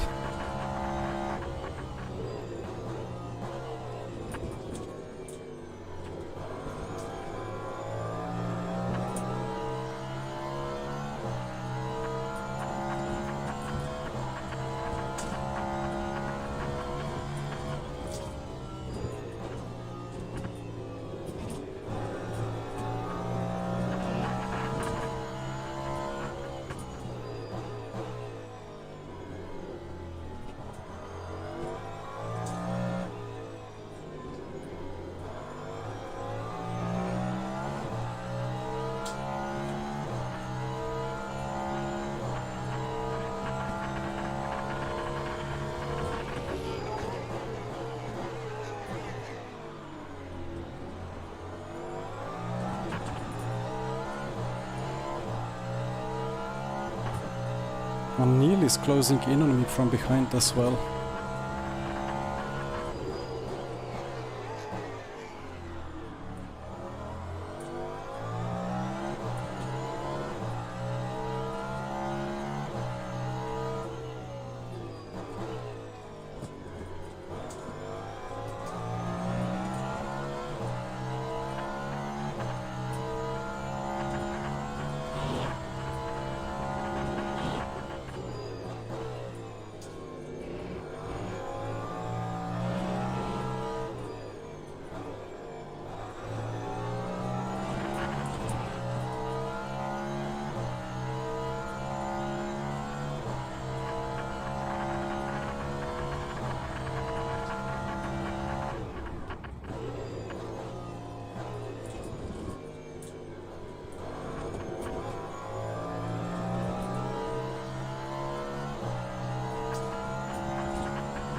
And Neil is closing in on me from behind as well.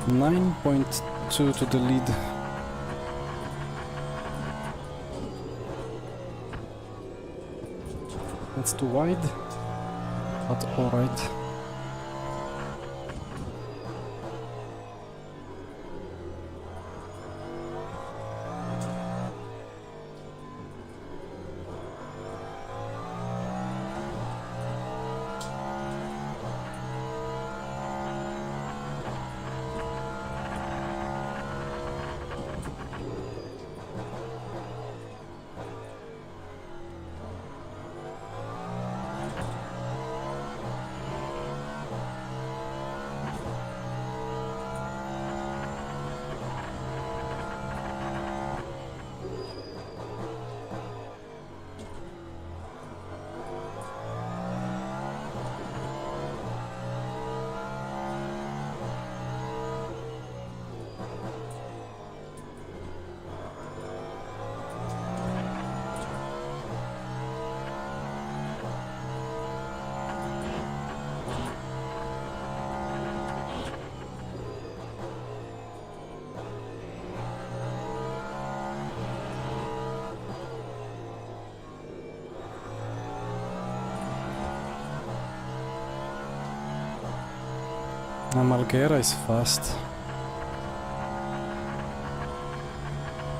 9.2 to the lead. That's too wide, but alright. Malgera is fast.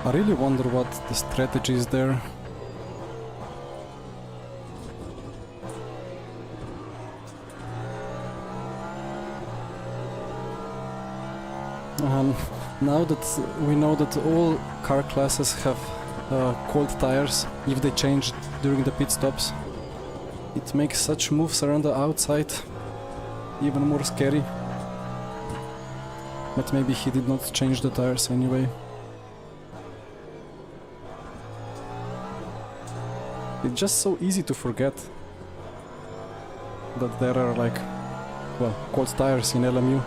I really wonder what the strategy is there. Now that we know that all car classes have cold tires, if they change during the pit stops, it makes such moves around the outside even more scary. But maybe he did not change the tires anyway. It's just so easy to forget that there are like, well, cold tires in LMU.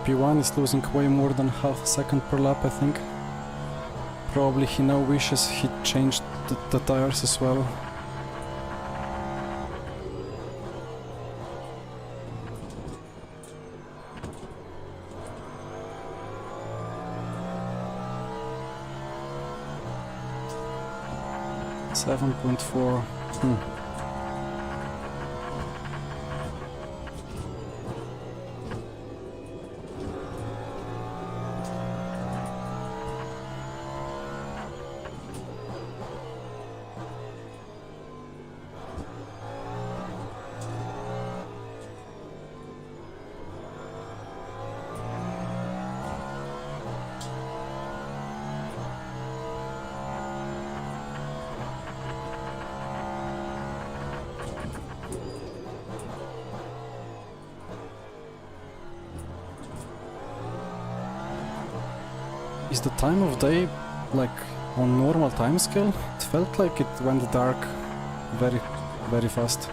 P1 is losing way more than half a second per lap, I think. Probably he now wishes he changed the tires as well. .4. Is the time of day like on normal time scale? It felt like it went dark very fast.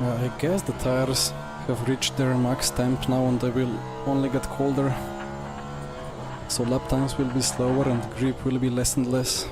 I guess the tires have reached their max temp now and they will only get colder. So lap times will be slower and grip will be less and less.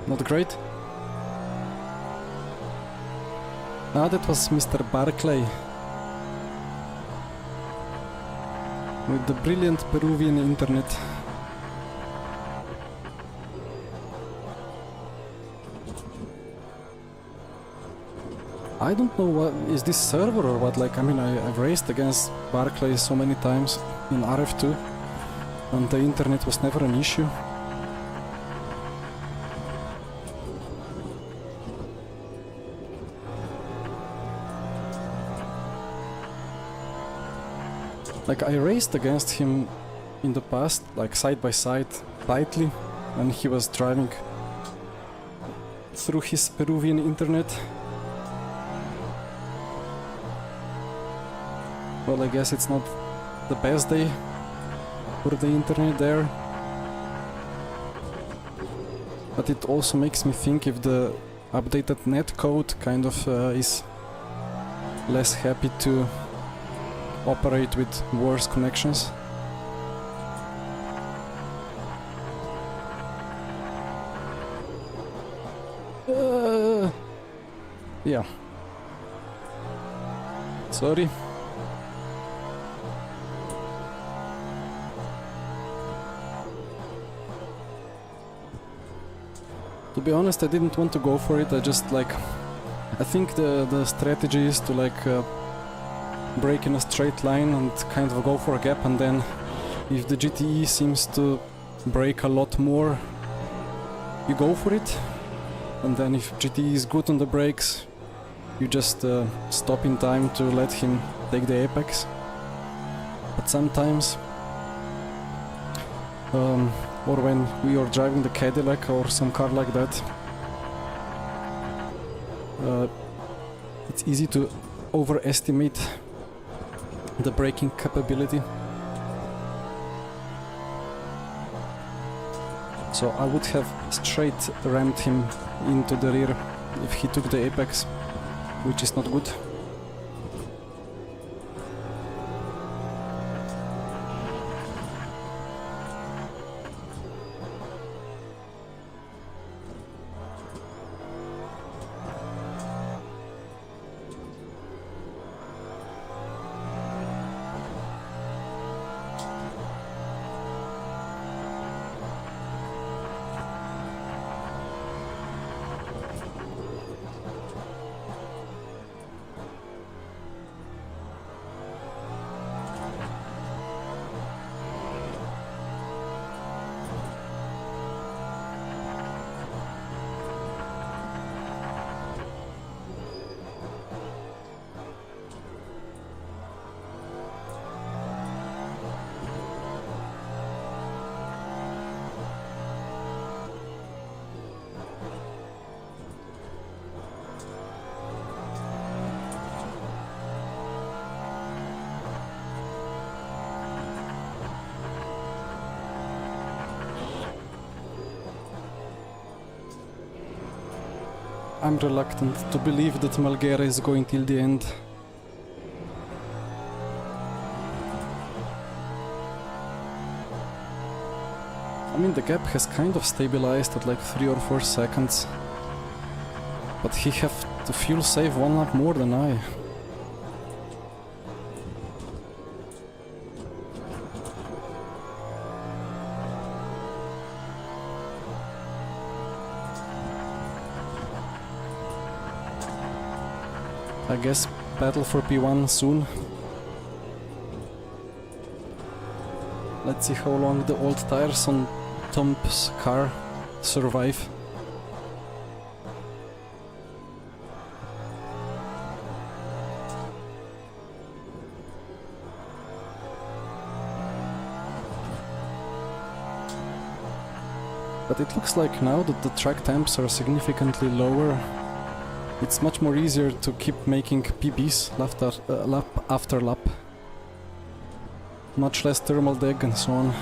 Not great. Ah, that was Mr. Barclay with the brilliant Peruvian internet. I don't know what is this server or what. Like, I mean, I've raced against Barclay so many times in RF2 and the internet was never an issue. Like, I raced against him in the past, like side by side, tightly, when he was driving through his Peruvian internet. Well, I guess it's not the best day for the internet there. But it also makes me think if the updated netcode kind of is less happy to operate with worse connections. Yeah. Sorry. To be honest, I didn't want to go for it. I just like, I think the strategy is to like brake in a straight line and kind of go for a gap, and then if the GTE seems to brake a lot more, you go for it, and then if GTE is good on the brakes, you just stop in time to let him take the apex. But sometimes, or when we are driving the Cadillac or some car like that, it's easy to overestimate the braking capability. So I would have straight rammed him into the rear if he took the apex, which is not good. I'm reluctant to believe that Malgera is going till the end. I mean, the gap has kind of stabilized at like 3 or 4 seconds, but he have to fuel save 1 lap more than I. I guess battle for P1 soon. Let's see how long the old tires on Tom's car survive. But it looks like now that the track temps are significantly lower, it's much more easier to keep making PBs lap after lap. Much less thermal deg and so on.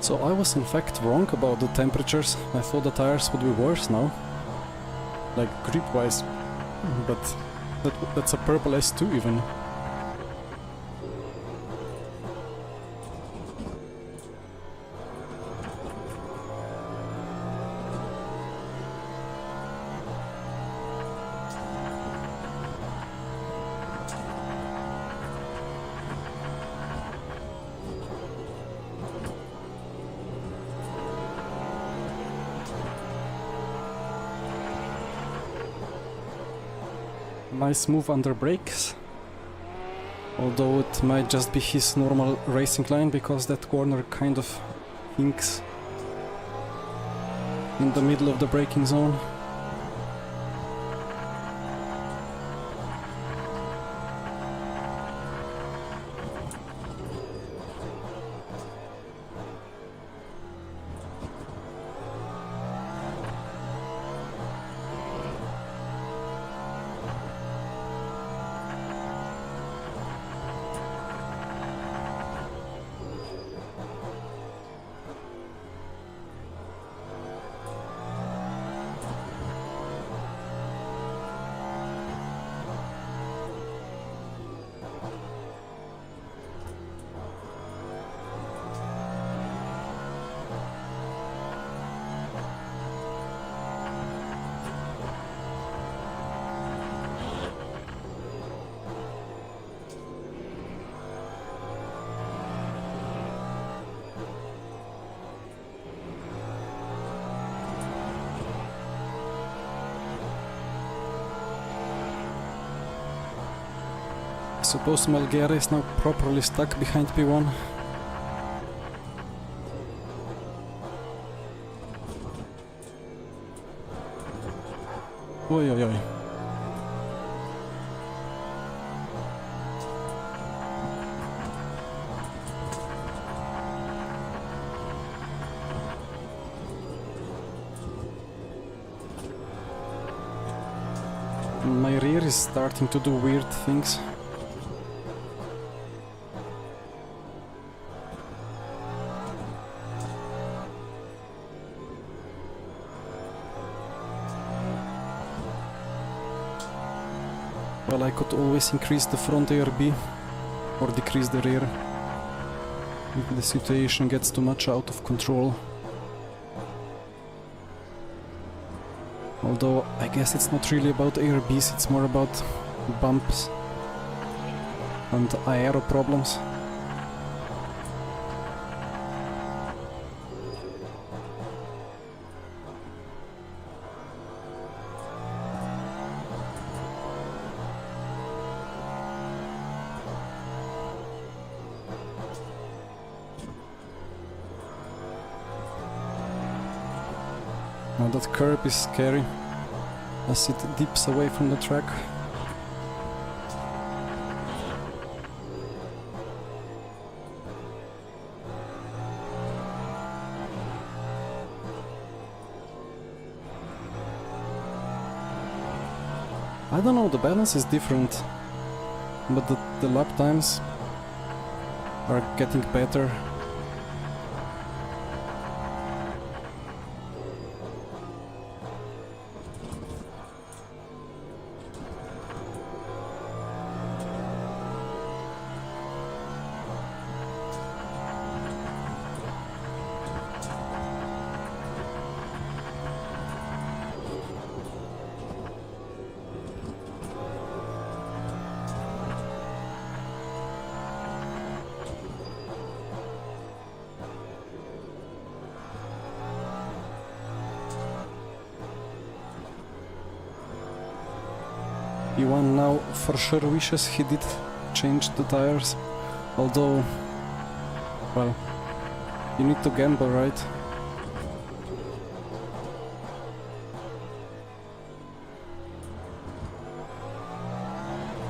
So I was in fact wrong about the temperatures. I thought the tires would be worse now, like grip-wise, but that's a purple S2 even. Nice move under brakes, although it might just be his normal racing line because that corner kind of hinks in the middle of the braking zone. I suppose Melgera is now properly stuck behind P1. Oi oi oi. My rear is starting to do weird things. Well, I could always increase the front ARB or decrease the rear if the situation gets too much out of control. Although I guess it's not really about ARBs, it's more about bumps and aero problems. Now that curb is scary as it dips away from the track. I don't know, the balance is different, but the lap times are getting better. Iwan now for sure wishes he did change the tires, although, well, you need to gamble, right?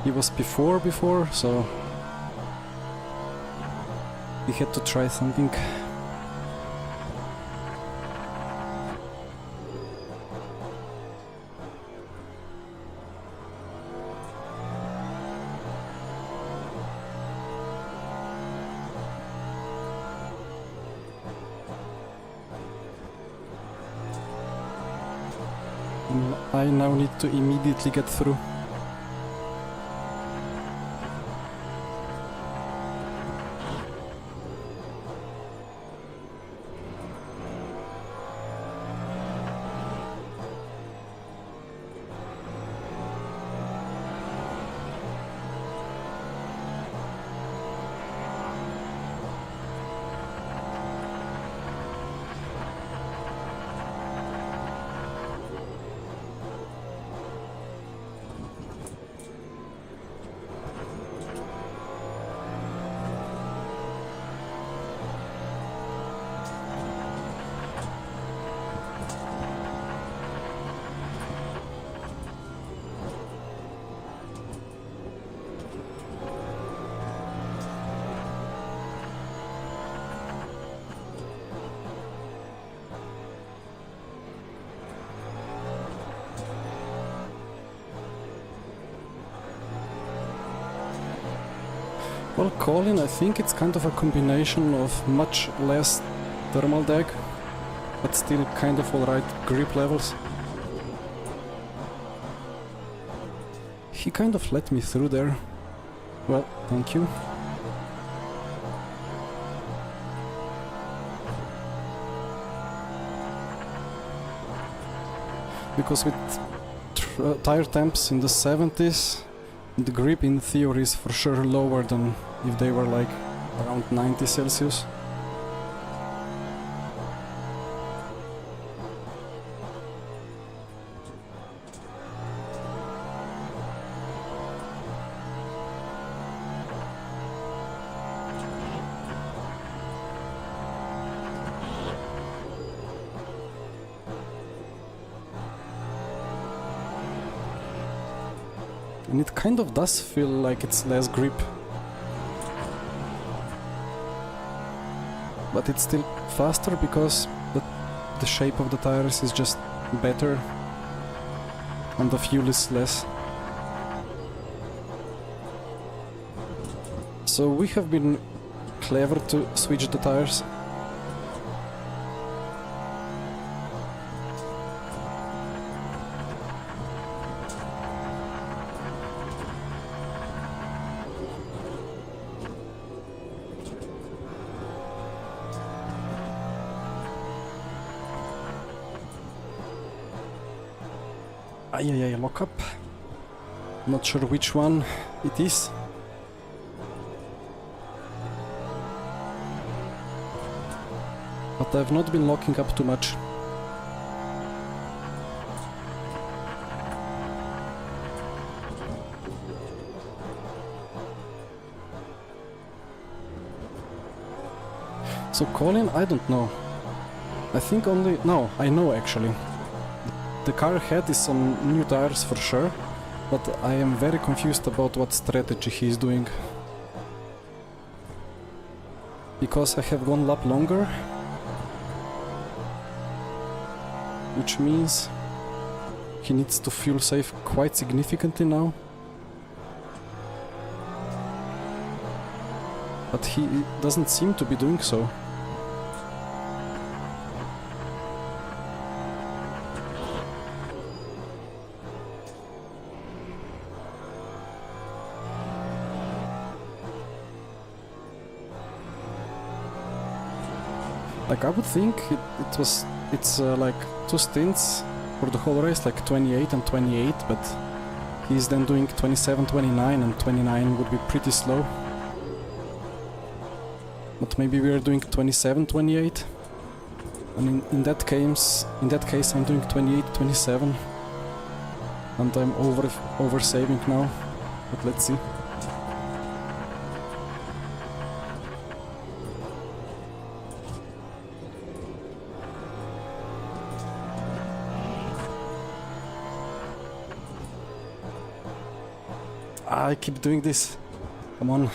He was before, so he had to try something. I now need to immediately get through. Well, Colin, I think it's kind of a combination of much less thermal drag, but still kind of alright grip levels. He kind of let me through there. Well, thank you. Because with tire temps in the 70s, the grip in theory is for sure lower than if they were like around 90 Celsius. And it kind of does feel like it's less grip. But it's still faster because the shape of the tires is just better and the fuel is less. So we have been clever to switch the tires. Ayayay, lockup. Not sure which one it is. But I've not been locking up too much. So Colin, I don't know. I think only... no, I know actually. The car head is on new tires for sure, but I am very confused about what strategy he is doing. Because I have 1 lap longer, which means he needs to fuel save quite significantly now. But he doesn't seem to be doing so. Like I would think it's like 2 stints for the whole race, like 28 and 28, but he's then doing 27, 29, and 29 would be pretty slow. But maybe we are doing 27, 28, and in that case I'm doing 28, 27, and I'm over saving now, but let's see. I keep doing this. Come on.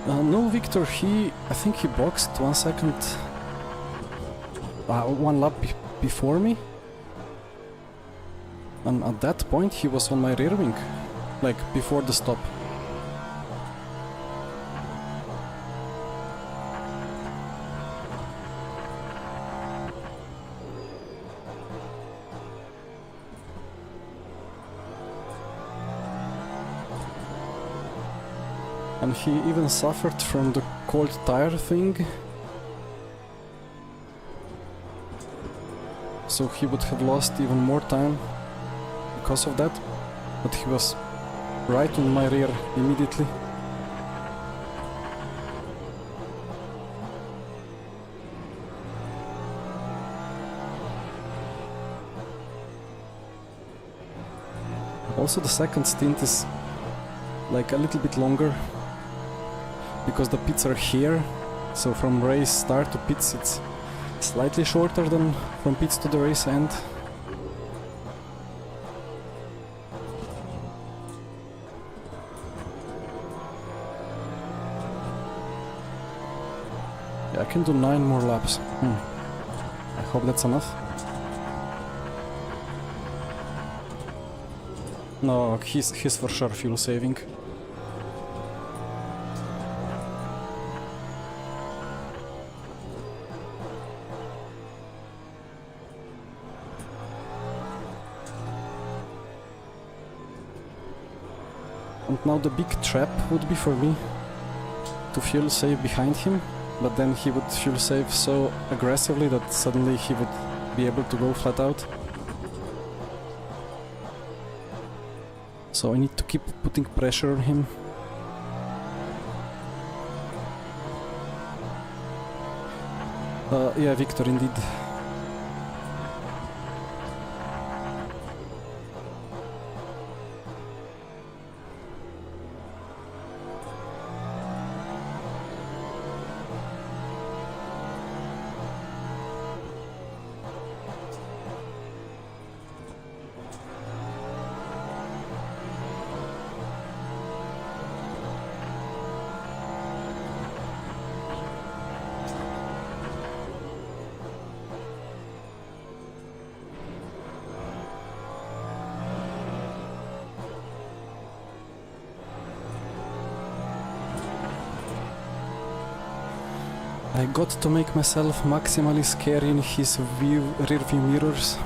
No, Victor, I think he boxed 1 second, 1 lap before me. And at that point he was on my rear wing, like before the stop. And he even suffered from the cold tire thing. So he would have lost even more time because of that. But he was right on my rear immediately. Also the second stint is like a little bit longer, because the pits are here, so from race start to pits it's slightly shorter than from pits to the race end. Yeah, I can do 9 more laps. I hope that's enough. No, he's for sure fuel saving. And now the big trap would be for me to fuel save behind him, but then he would fuel save so aggressively that suddenly he would be able to go flat out. So I need to keep putting pressure on him. Yeah, Victor, indeed. I got to make myself maximally scary in his rear view mirrors.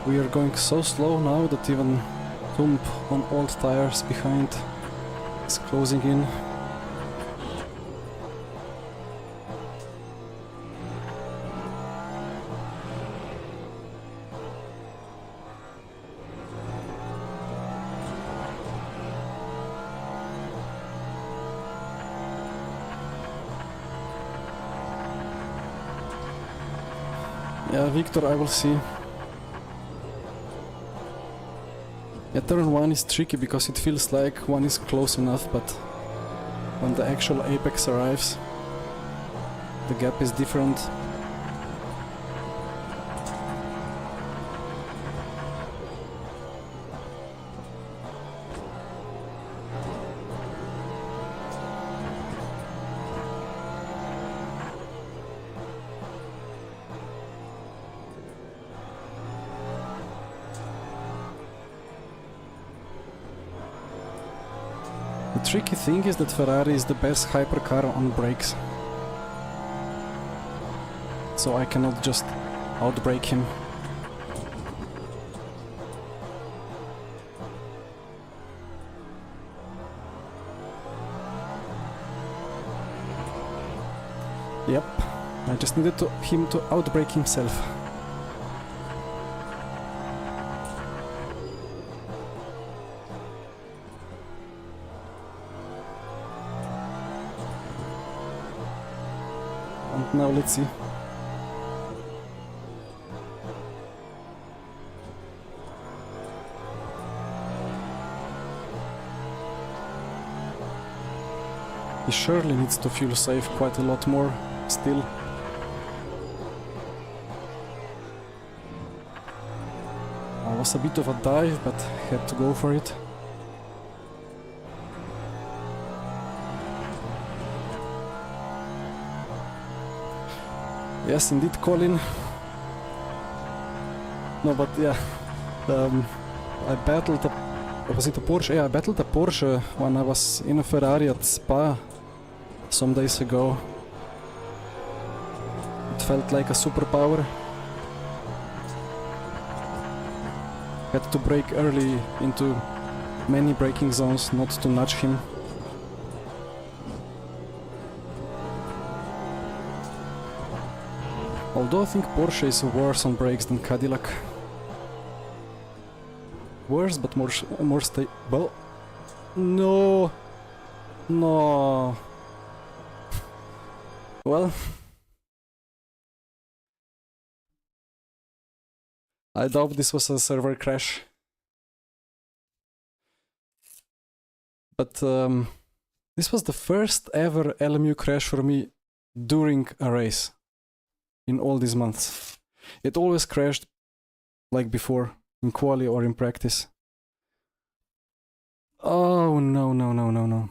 We are going so slow now that even Thumb on old tires behind is closing in. Yeah, Victor, I will see. Yeah, turn 1 is tricky because it feels like 1 is close enough, but when the actual apex arrives, the gap is different. The tricky thing is that Ferrari is the best hypercar on brakes. So I cannot just outbrake him. Yep, I just needed him to outbrake himself. And now let's see. He surely needs to fuel save quite a lot more still. Was a bit of a dive, but had to go for it. Yes, indeed, Colin. No, but yeah, I battled was it a Porsche? Yeah, I battled a Porsche when I was in a Ferrari at Spa some days ago. It felt like a superpower. Had to brake early into many braking zones not to nudge him. Although I think Porsche is worse on brakes than Cadillac. Worse, but more stable. No! No! Well... I doubt this was a server crash. But this was the first ever LMU crash for me during a race. In all these months. It always crashed like before, in quali or in practice. Oh no, no, no, no, no.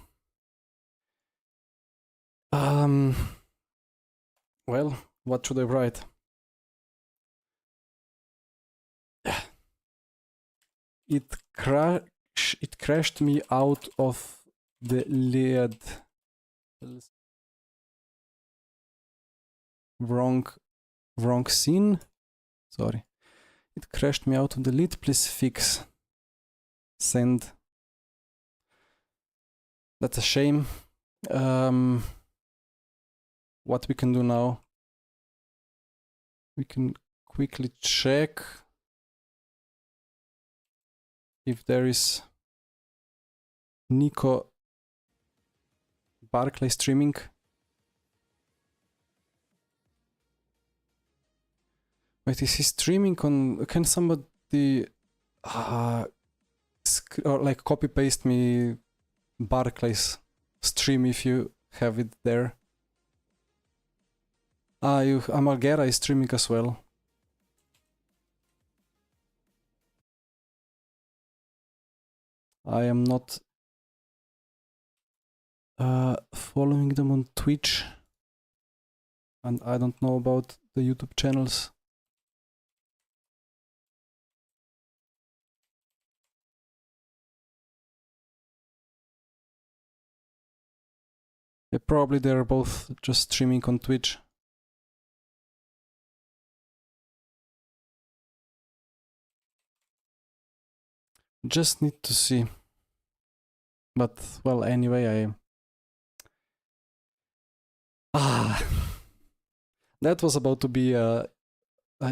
Well, what should I write? It crashed me out of the lead. Wrong scene. Sorry. It crashed me out of the lead. Please fix. Send. That's a shame. What we can do now? We can quickly check if there is Nico Barclay streaming. Wait, is he streaming on... Can somebody... or like copy paste me Barclay's stream if you have it there? Amalgera is streaming as well. I am not following them on Twitch, and I don't know about the YouTube channels. Yeah, probably they're both just streaming on Twitch. Just need to see. But, well, anyway, that was about to be a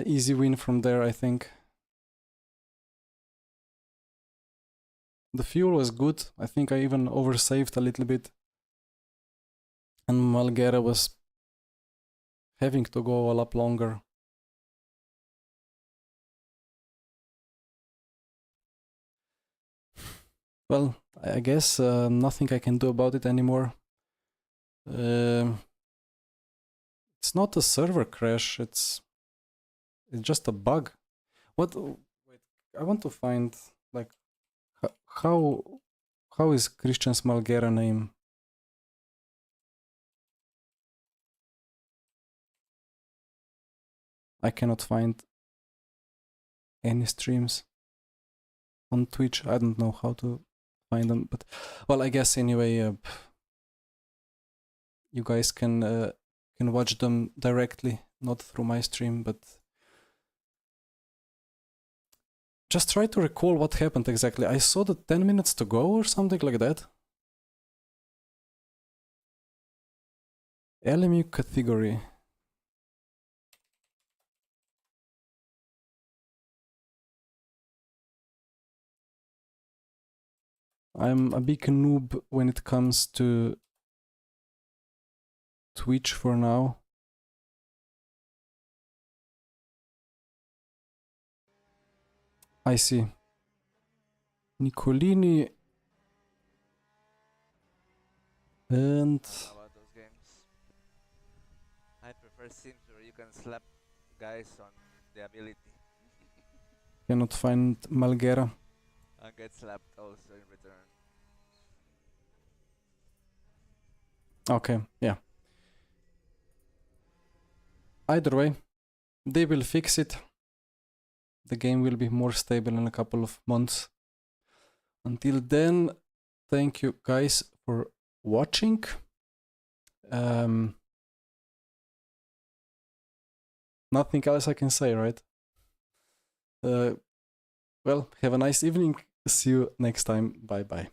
easy win from there, I think. The fuel was good. I think I even oversaved a little bit. And Malgera was having to go a lot longer. Well, I guess nothing I can do about it anymore. It's not a server crash, it's just a bug. What? Wait, I want to find like how is Christian's Malgera name? I cannot find any streams on Twitch. I don't know how to find them, but well, I guess anyway, you guys can watch them directly, not through my stream, but just try to recall what happened exactly. I saw the 10 minutes to go or something like that. LMU category. I'm a big noob when it comes to Twitch for now. I see. Nicolini and About those games. I prefer Sims where you can slap guys on the ability cannot find Malgera. and get slapped also in return. Okay, yeah. Either way, they will fix it. The game will be more stable in a couple of months. Until then, thank you guys for watching. Nothing else I can say, right? Well, have a nice evening. See you next time. Bye bye.